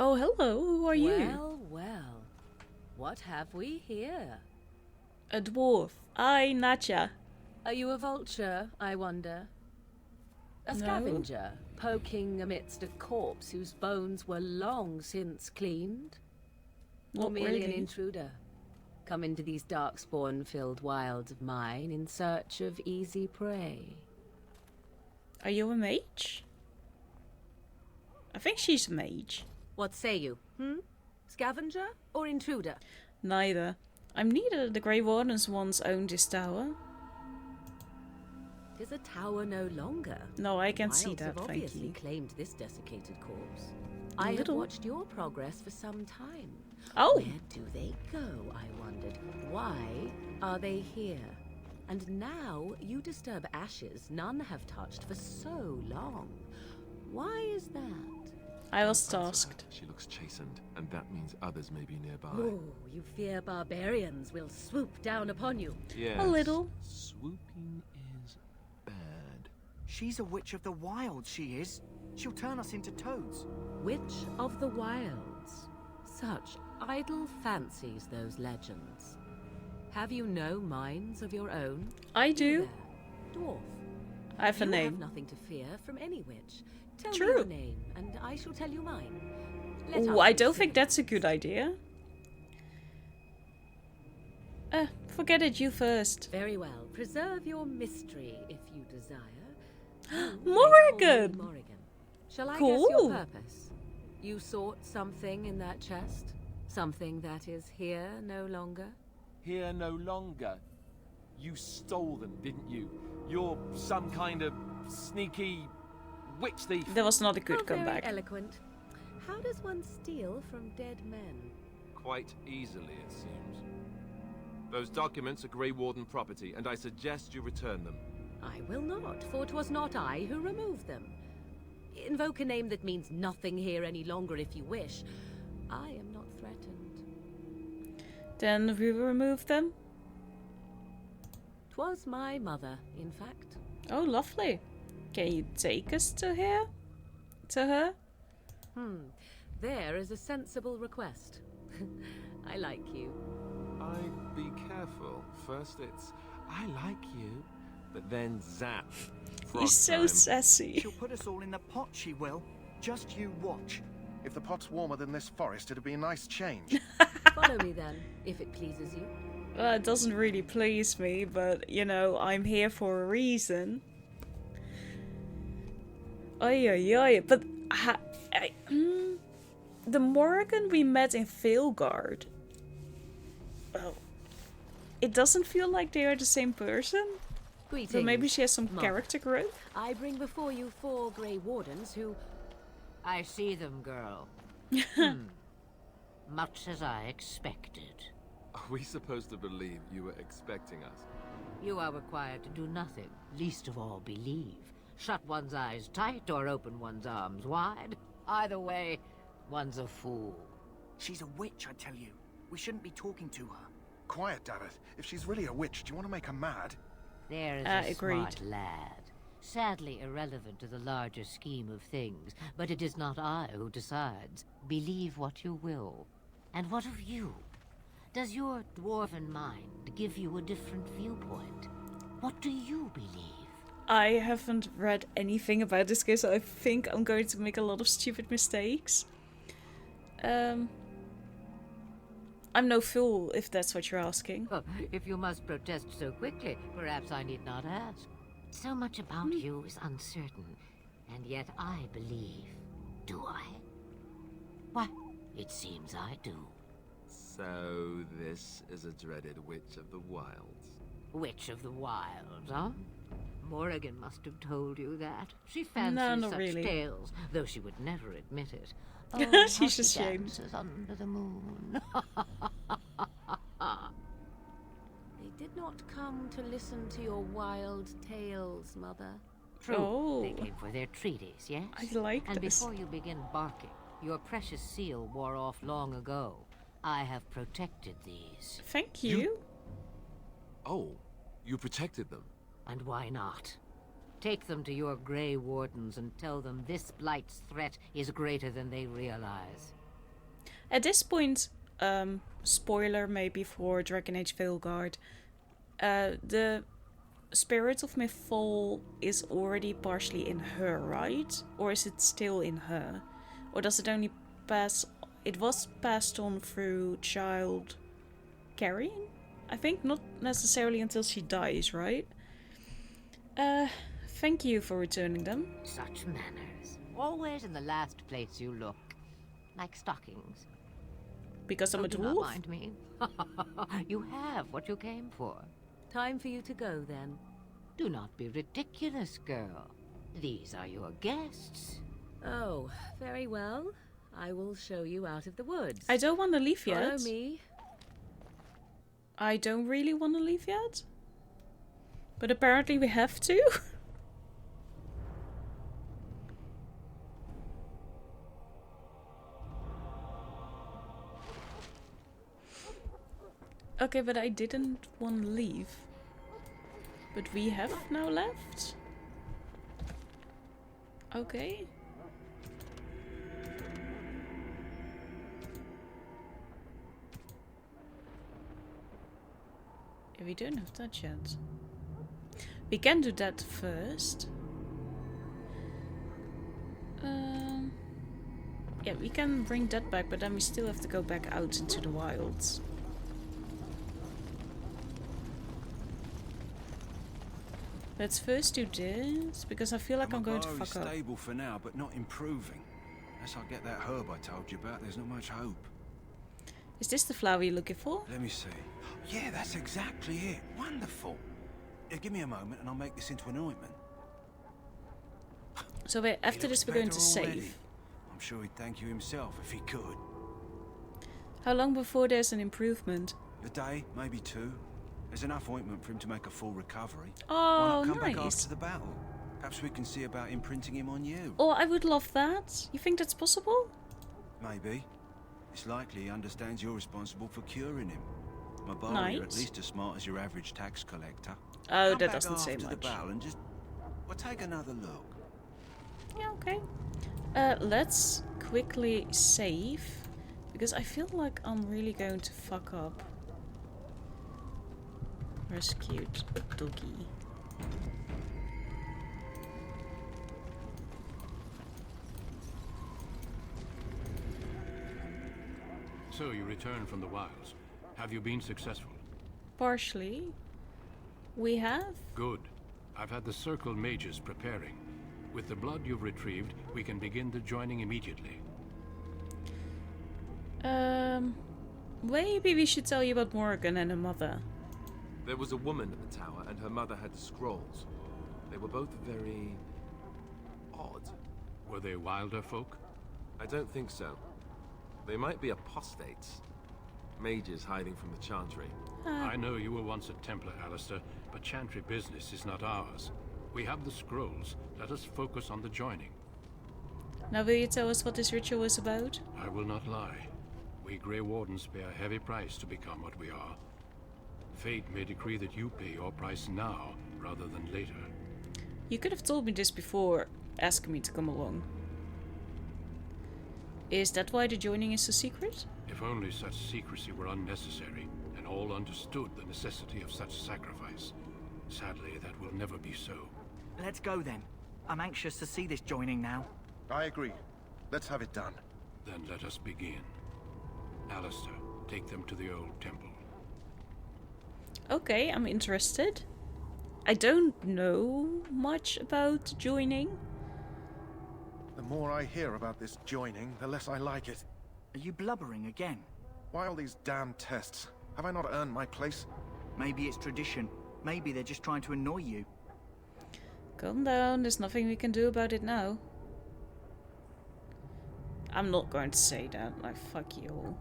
Oh, hello. Who are you? Well, well. What have we here? A dwarf. I, Natcha. Are you a vulture, I wonder? A scavenger, poking amidst a corpse whose bones were long since cleaned? Or merely an intruder? Come into these darkspawn-filled wilds of mine in search of easy prey. Are you a mage? I think she's a mage. What say you? Scavenger or intruder? Neither. I'm neither. The Grey Wardens once owned this tower. Tis a tower no longer. No, I can see that, have thank obviously you. claimed this desiccated corpse. I have watched your progress for some time. Oh! Where do they go, I wondered? Why are they here? And now you disturb ashes none have touched for so long. Why is that? I was tasked. She looks chastened, and that means others may be nearby. Oh, you fear barbarians will swoop down upon you. Yes. A little. Swooping is bad. She's a witch of the wild, she is. She'll turn us into toads. Witch of the wilds. Such idle fancies, those legends. Have you no minds of your own? I do. There, dwarf. I have a You name. have nothing to fear from any witch. Tell True. me your name, and I shall tell you mine. Let Oh, us I be don't think civil. that's a good idea. Forget it, you first. Very well. Preserve your mystery if you desire. Morrigan! Morrigan. Shall I Cool. guess your purpose? You sought something in that chest? Something that is here no longer? Here no longer. You stole them, didn't you? You're some kind of sneaky witch thief. That was not a good How very comeback. eloquent. How does one steal from dead men? Quite easily, it seems. Those documents are Grey Warden property, and I suggest you return them. I will not, for 'twas not I who removed them. Invoke a name that means nothing here any longer if you wish. I am not threatened. Then we remove them. 'Twas my mother, in fact. Oh, lovely. Can you take us to here? To her? There is a sensible request. I like you. I'd be careful. First it's, I like you, but then zap. Frog He's so time. sassy. She'll put us all in the pot, she will. Just you watch. If the pot's warmer than this forest, it'd be a nice change. Follow me then, if it pleases you. Well, it doesn't really please me, but, you know, I'm here for a reason. Oy, oy, oy. But the Morrigan we met in Veilguard. Well, it doesn't feel like they are the same person. Greetings. So maybe she has some Mother. character growth. I bring before you 4 Grey Wardens who... I see them, girl. Much as I expected. Are we supposed to believe you were expecting us? You are required to do nothing, least of all believe. Shut one's eyes tight or open one's arms wide. Either way, one's a fool. She's a witch, I tell you. We shouldn't be talking to her. Quiet, Davith. If she's really a witch, do you want to make her mad? There is a agreed. smart lad. Sadly irrelevant to the larger scheme of things, but it is not I who decides. Believe what you will. And what of you? Does your dwarven mind give you a different viewpoint? What do you believe? I haven't read anything about this game, so I think I'm going to make a lot of stupid mistakes. I'm no fool, if that's what you're asking. Oh, if you must protest so quickly, perhaps I need not ask. So much about you is uncertain, and yet I believe. Do I? Why, it seems I do. So this is a dreaded witch of the wilds. Witch of the wilds, huh? Morrigan must have told you that. She fancies No, not such really. tales, though she would never admit it. She's how she ashamed. dances under the moon. They did not come to listen to your wild tales, Mother. True. Oh. They came for their treaties, yes? I like And this. before you begin barking, your precious seal wore off long ago. I have protected these. Thank you. Oh, you protected them. And why not? Take them to your Grey Wardens and tell them this Blight's threat is greater than they realize. At this point, spoiler maybe for Dragon Age Veilguard, the spirit of Mythfall is already partially in her, right? Or is it still in her? Or does it only pass... It was passed on through child carrying? I think not necessarily until she dies, right? Thank you for returning them. Such manners. Always in the last place you look. Like stockings. Because I'm a Do not dwarf? mind me. You have what you came for. Time for you to go, then. Do not be ridiculous, girl. These are your guests. Oh, very well. I will show you out of the woods. I don't want to leave Follow yet. me. I don't really want to leave yet. But apparently we have to. Okay, but I didn't want to leave. But we have now left. Okay. Yeah, we don't have that yet. We can do that first. Yeah, we can bring that back, but then we still have to go back out into the wilds. Let's first do this, because I feel like I'm going to fuck up. Stable for now, but not improving. Unless I get that herb I told you about, there's not much hope. Is this the flower you're looking for? Let me see. Yeah, that's exactly it. Wonderful. Yeah, give me a moment and I'll make this into an ointment. So wait, after this we're going to save. I'm sure he'd thank you himself if he could. How long before there's an improvement? A day, maybe 2. There's enough ointment for him to make a full recovery. Oh, why not come back nice. after the battle? Perhaps we can see about imprinting him on you. Oh, I would love that. You think that's possible? Maybe. It's likely he understands you're responsible for curing him. My bar, Nice. you're at least as smart as your average tax collector. Oh, Come that back doesn't say after the much. battle and just... Well, take another look. Yeah, okay. Let's quickly save, because I feel like I'm really going to fuck up. Rescued doggy. So you returned from the wilds. Have you been successful? Partially. We have? Good. I've had the Circle mages preparing. With the blood you've retrieved, we can begin the joining immediately. Maybe we should tell you about Morgan and her mother. There was a woman at the tower, and her mother had the scrolls. They were both very... odd. Were they wilder folk? I don't think so. They might be apostates. Mages hiding from the Chantry. I know you were once a Templar, Alistair, but Chantry business is not ours. We have the scrolls. Let us focus on the joining. Now will you tell us what this ritual is about? I will not lie. We Grey Wardens pay a heavy price to become what we are. Fate may decree that you pay your price now, rather than later. You could have told me this before asking me to come along. Is that why the joining is so secret? If only such secrecy were unnecessary, and all understood the necessity of such sacrifice. Sadly, that will never be so. Let's go then. I'm anxious to see this joining now. I agree. Let's have it done. Then let us begin. Alistair, take them to the old temple. Okay, I'm interested. I don't know much about joining. The more I hear about this joining, the less I like it. Are you blubbering again? Why all these damn tests? Have I not earned my place? Maybe it's tradition. Maybe they're just trying to annoy you. Calm down, there's nothing we can do about it now. I'm not going to say that, like fuck you all.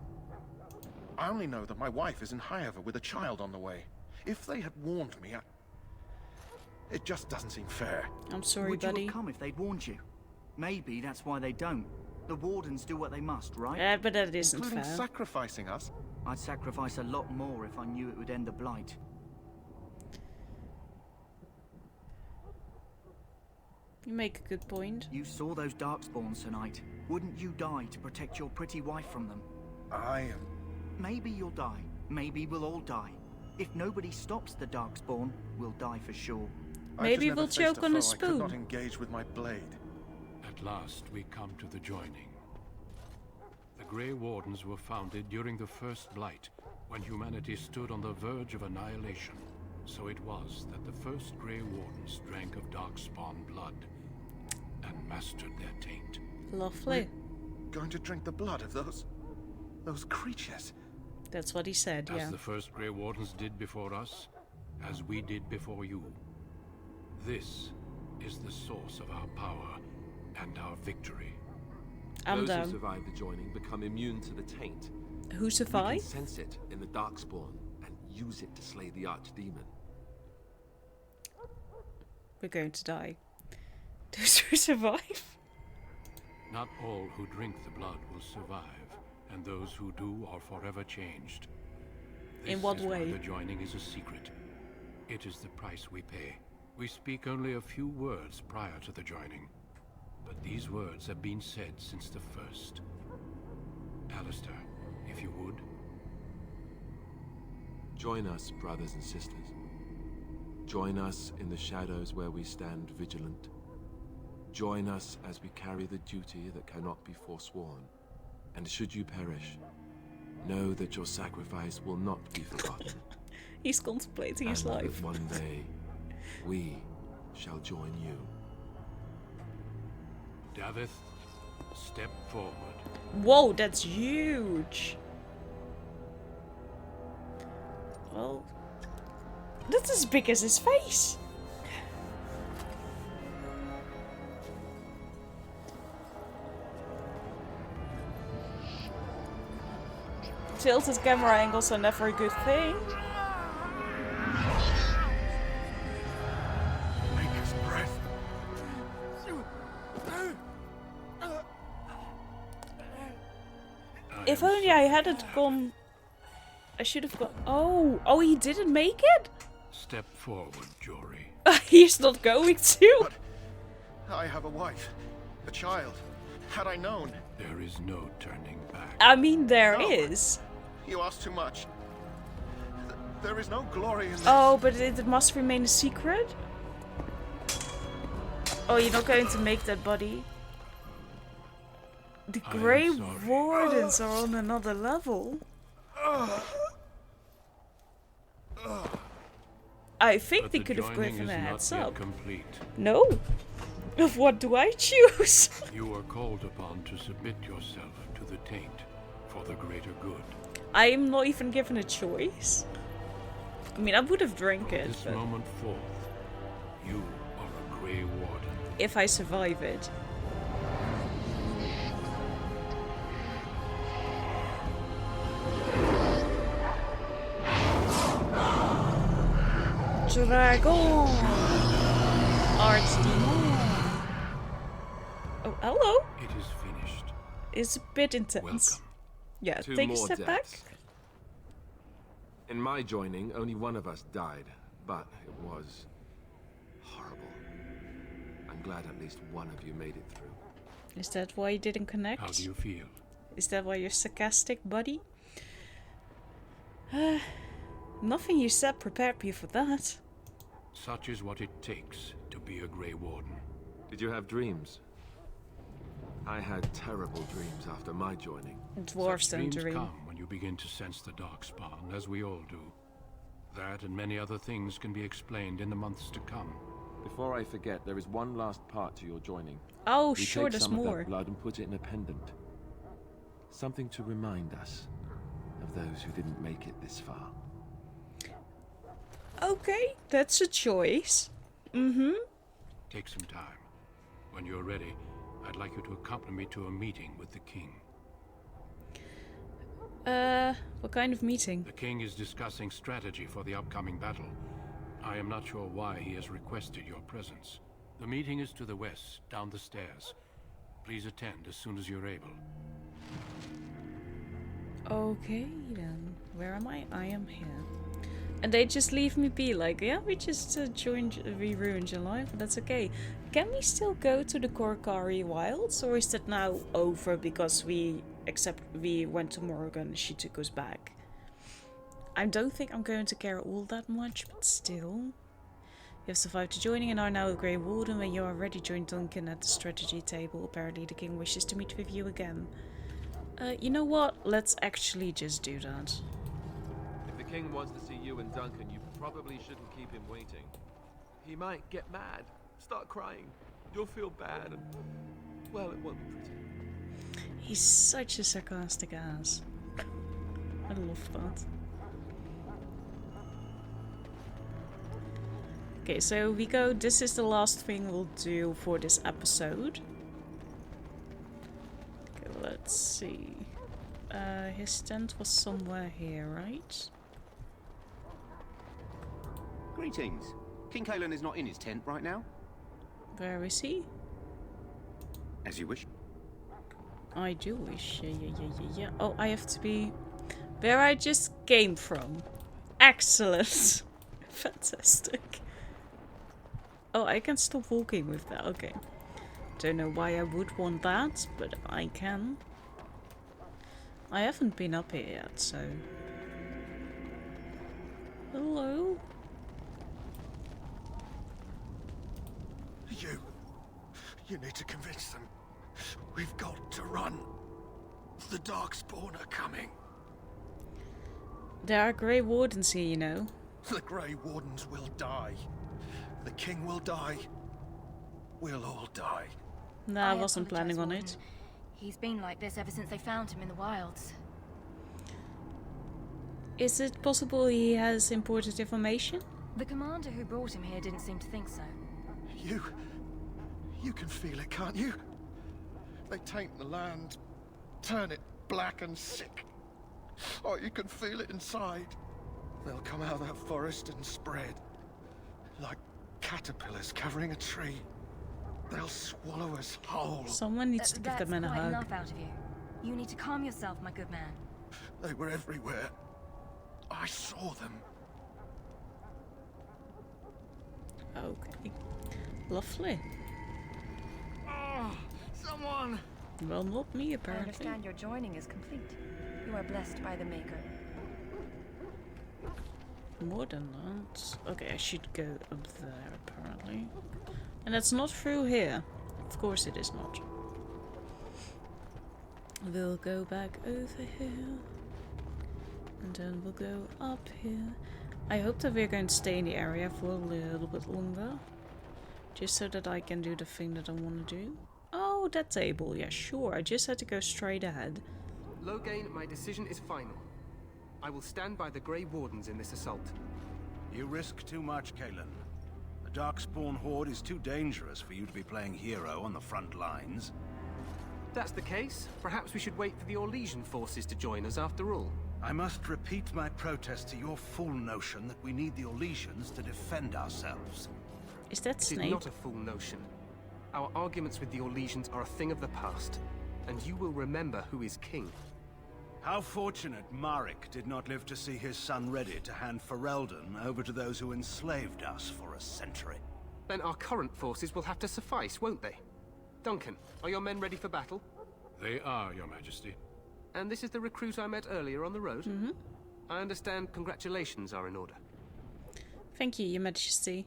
I only know that my wife is in Highover with a child on the way. If they had warned me, it just doesn't seem fair. I'm sorry, Would buddy. Would you have come if they'd warned you? Maybe that's why they don't. The Wardens do what they must, right? Yeah, but that isn't Including fair. sacrificing us? I'd sacrifice a lot more if I knew it would end the Blight. You make a good point. You saw those Darkspawns tonight. Wouldn't you die to protect your pretty wife from them? Maybe you'll die. Maybe we'll all die. If nobody stops the Darkspawn, we'll die for sure. Maybe we'll choke on a spoon. I could not engage with my blade. At last, we come to the joining. The Grey Wardens were founded during the First Blight, when humanity stood on the verge of annihilation. So it was that the first Grey Wardens drank of Darkspawn blood and mastered their taint. Lovely. We're going to drink the blood of those creatures. That's what he said, yeah. As the first Grey Wardens did before us, as we did before you. This is the source of our power and our victory. Those who survive the joining become immune to the taint. Who survive? We can sense it in the Darkspawn and use it to slay the Archdemon. We're going to die. Those who survive? Not all who drink the blood will survive, and those who do are forever changed. In what way? The joining is a secret. It is the price we pay. We speak only a few words prior to the joining. But these words have been said since the first. Alistair, if you would. Join us, brothers and sisters. Join us in the shadows where we stand vigilant. Join us as we carry the duty that cannot be forsworn. And should you perish, know that your sacrifice will not be forgotten. He's contemplating his and life. That one day, we shall join you. Davith, step forward. Whoa, that's huge. Well, that's as big as his face. Tilted camera angles are never a good thing. If only I hadn't gone... I should have gone... Oh, he didn't make it? Step forward, Jory. He's not going to. But I have a wife, a child. Had I known. There is no turning back. I mean, there is. You ask too much. There is no glory in this. Oh, but it must remain a secret? Oh, you're not going to make that, buddy. The Grey Wardens are on another level. I think they could have given a heads up. Complete. No. Of what do I choose? You are called upon to submit yourself to the taint for the greater good. I am not even given a choice. I mean, I would have drank it. This moment forth, you are a Grey Warden. If I survive it. Dragon! Archdemon! Oh, hello! It is finished. It's a bit intense. Welcome. Yeah, Two take a more step back. deaths. In my joining, only one of us died, but it was horrible. I'm glad at least one of you made it through. Is that why you didn't connect? How do you feel? Is that why you're sarcastic, buddy? Nothing you said prepared me for that. Such is what it takes to be a Grey Warden. Did you have dreams? I had terrible dreams after my joining. Dwarves don't dream. Come when you begin to sense the darkspawn, as we all do. That and many other things can be explained in the months to come. Before I forget, there is one last part to your joining. Oh, we sure, take there's some more. Of that blood and put it in a pendant. Something to remind us of those who didn't make it this far. Okay, that's a choice. Mm-hmm. Take some time. When you're ready, I'd like you to accompany me to a meeting with the king. What kind of meeting? The king is discussing strategy for the upcoming battle. I am not sure why he has requested your presence. The meeting is to the west, down the stairs. Please attend as soon as you're able. Okay, then. Where am I? I am here. And they just leave me be like, yeah, we just we ruined your life, but that's okay. Can we still go to the Korkari Wilds, or is that now over because we went to Morrigan and she took us back? I don't think I'm going to care all that much, but still. You have survived the joining and are now a Grey Warden. When you already joined Duncan at the strategy table, apparently the king wishes to meet with you again. You know what? Let's actually just do that. If the king wants to see you and Duncan, you probably shouldn't keep him waiting. He might get mad, start crying. You'll feel bad, and, well, it won't be pretty. He's such a sarcastic ass. I love that. Okay, so we go. This is the last thing we'll do for this episode. Okay, let's see. His tent was somewhere here, right? Greetings. King Kalen is not in his tent right now. Where is he? As you wish. I do wish. Yeah. Oh, I have to be Where I just came from. Excellent. Fantastic. Oh, I can stop walking with that. Okay. Don't know why I would want that, but I can. I haven't been up here yet, so... Hello? You need to convince them. We've got to run. The Darkspawn are coming. There are Grey Wardens here, you know. The Grey Wardens will die. The King will die. We'll all die. No, I wasn't planning on it. He's been like this ever since they found him in the wilds. Is it possible he has important information? The commander who brought him here didn't seem to think so. You can feel it, can't you? They taint the land, turn it black and sick. Oh, you can feel it inside. They'll come out of that forest and spread. Like caterpillars covering a tree. They'll swallow us whole. Someone needs to give them a hug. That's quite enough out of you. You need to calm yourself, my good man. They were everywhere. I saw them. Okay. Lovely. Oh, someone! Well, not me, I apparently. understand your joining is complete. You are blessed by the Maker. More than that. Okay, I should go up there, apparently. And it's not through here. Of course it is not. We'll go back over here. And then we'll go up here. I hope that we're going to stay in the area for a little bit longer. Just so that I can do the thing that I want to do. Oh, that table. Yeah, sure. I just had to go straight ahead. Loghain, my decision is final. I will stand by the Grey Wardens in this assault. You risk too much, Kalen. The Darkspawn horde is too dangerous for you to be playing hero on the front lines. If that's the case, perhaps we should wait for the Orlesian forces to join us after all. I must repeat my protest to your fool notion that we need the Orlesians to defend ourselves. Is that Snape? It is not a fool notion. Our arguments with the Orlesians are a thing of the past, and you will remember who is king. How fortunate Marek did not live to see his son ready to hand Ferelden over to those who enslaved us for a century. Then our current forces will have to suffice, won't they? Duncan, are your men ready for battle? They are, Your Majesty. And this is the recruit I met earlier on the road? Mm-hmm. I understand congratulations are in order. Thank you, Your Majesty.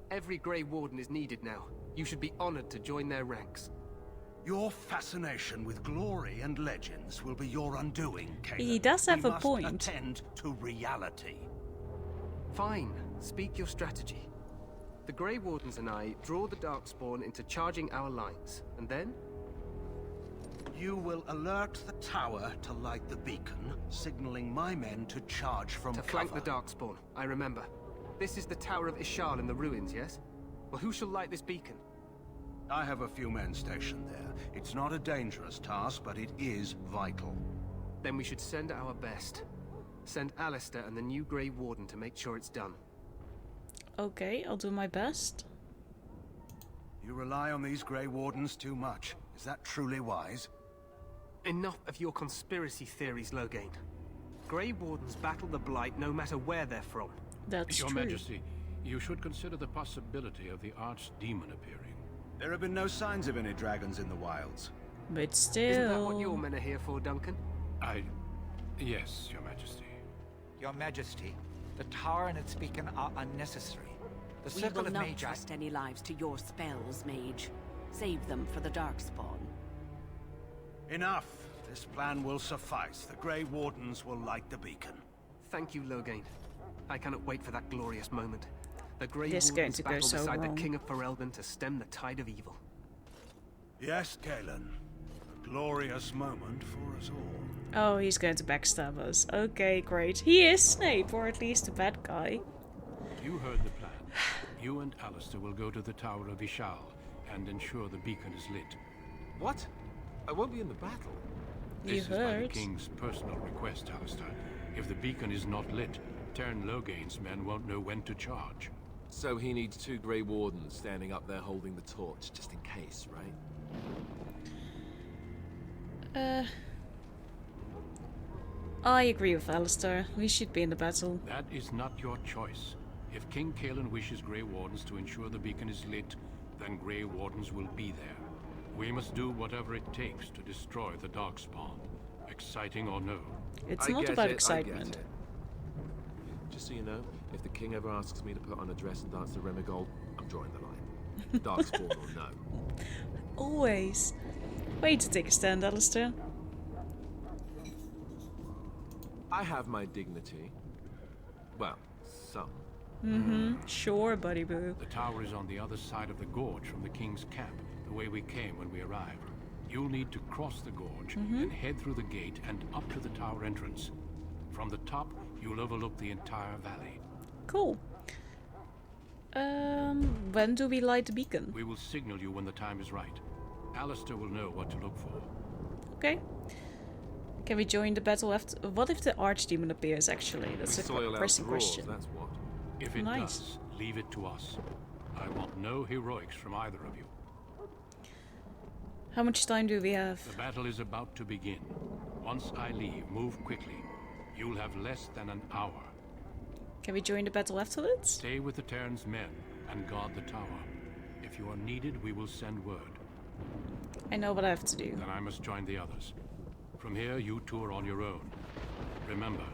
Every Grey Warden is needed now. You should be honored to join their ranks. Your fascination with glory and legends will be your undoing, Caleb. He does have a point. We must attend to reality. Fine. Speak your strategy. The Grey Wardens and I draw the Darkspawn into charging our lines, and then? You will alert the tower to light the beacon, signaling my men to charge from cover. To flank the Darkspawn, I remember. This is the Tower of Ishal in the ruins, yes? Well, who shall light this beacon? I have a few men stationed there. It's not a dangerous task, but it is vital. Then we should send our best. Send Alistair and the new Grey Warden to make sure it's done. Okay, I'll do my best. You rely on these Grey Wardens too much. Is that truly wise? Enough of your conspiracy theories, Loghain. Grey Wardens battle the Blight no matter where they're from. That's Your true. Majesty, you should consider the possibility of the Archdemon appearing. There have been no signs of any dragons in the wilds. But still... Isn't that what your men are here for, Duncan? Yes, Your Majesty. Your Majesty, the tower and its beacon are unnecessary. The We circle will of not Magi... trust any lives to your spells, Mage. Save them for the Darkspawn. Enough. This plan will suffice. The Grey Wardens will light the beacon. Thank you, Loghain. I cannot wait for that glorious moment. The Grey This is going Wardens to go battle so beside wrong. the King of Ferelden to stem the tide of evil. Yes, Galen. A glorious moment for us all. Oh, he's going to backstab us. Okay, great. He is Snape, or at least a bad guy. You heard the plan. You and Alistair will go to the Tower of Ishal and ensure the beacon is lit. What? I won't be in the battle. This is by the King's personal request, Alistair. If the beacon is not lit, Tern Loghain's men won't know when to charge. So he needs 2 Grey Wardens standing up there holding the torch, just in case, right? I agree with Alistair. We should be in the battle. That is not your choice. If King Kalen wishes Grey Wardens to ensure the beacon is lit, then Grey Wardens will be there. We must do whatever it takes to destroy the Darkspawn. Exciting or no. It's not about excitement. Just so you know, if the king ever asks me to put on a dress and dance to Remigold, I'm drawing the line. Darkspawn or no. Always. Way to take a stand, Alistair. I have my dignity. Well, some. Sure, buddy boo. The tower is on the other side of the gorge from the king's camp, the way we came when we arrived. You'll need to cross the gorge and head through the gate and up to the tower entrance. From the top, you'll overlook the entire valley. Cool. When do we light the beacon? We will signal you when the time is right. Alistair will know what to look for. Okay. Can we join the battle after? What if the archdemon appears, actually? That's a pressing question. That's what. If it does, leave it to us. I want no heroics from either of you. How much time do we have? The battle is about to begin. Once I leave, move quickly. You'll have less than an hour. Can we join the battle afterwards? Stay with the Terran's men and guard the tower. If you are needed, we will send word. I know what I have to do. Then I must join the others. From here, you two are on your own. Remember,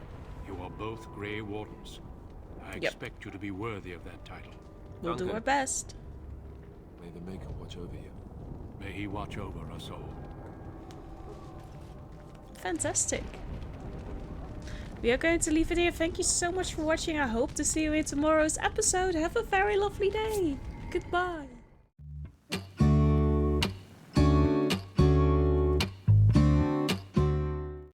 you are both Grey Wardens. I expect you to be worthy of that title. We'll do our best. May the Maker watch over you. May he watch over us all. Fantastic. We are going to leave it here. Thank you so much for watching. I hope to see you in tomorrow's episode. Have a very lovely day. Goodbye.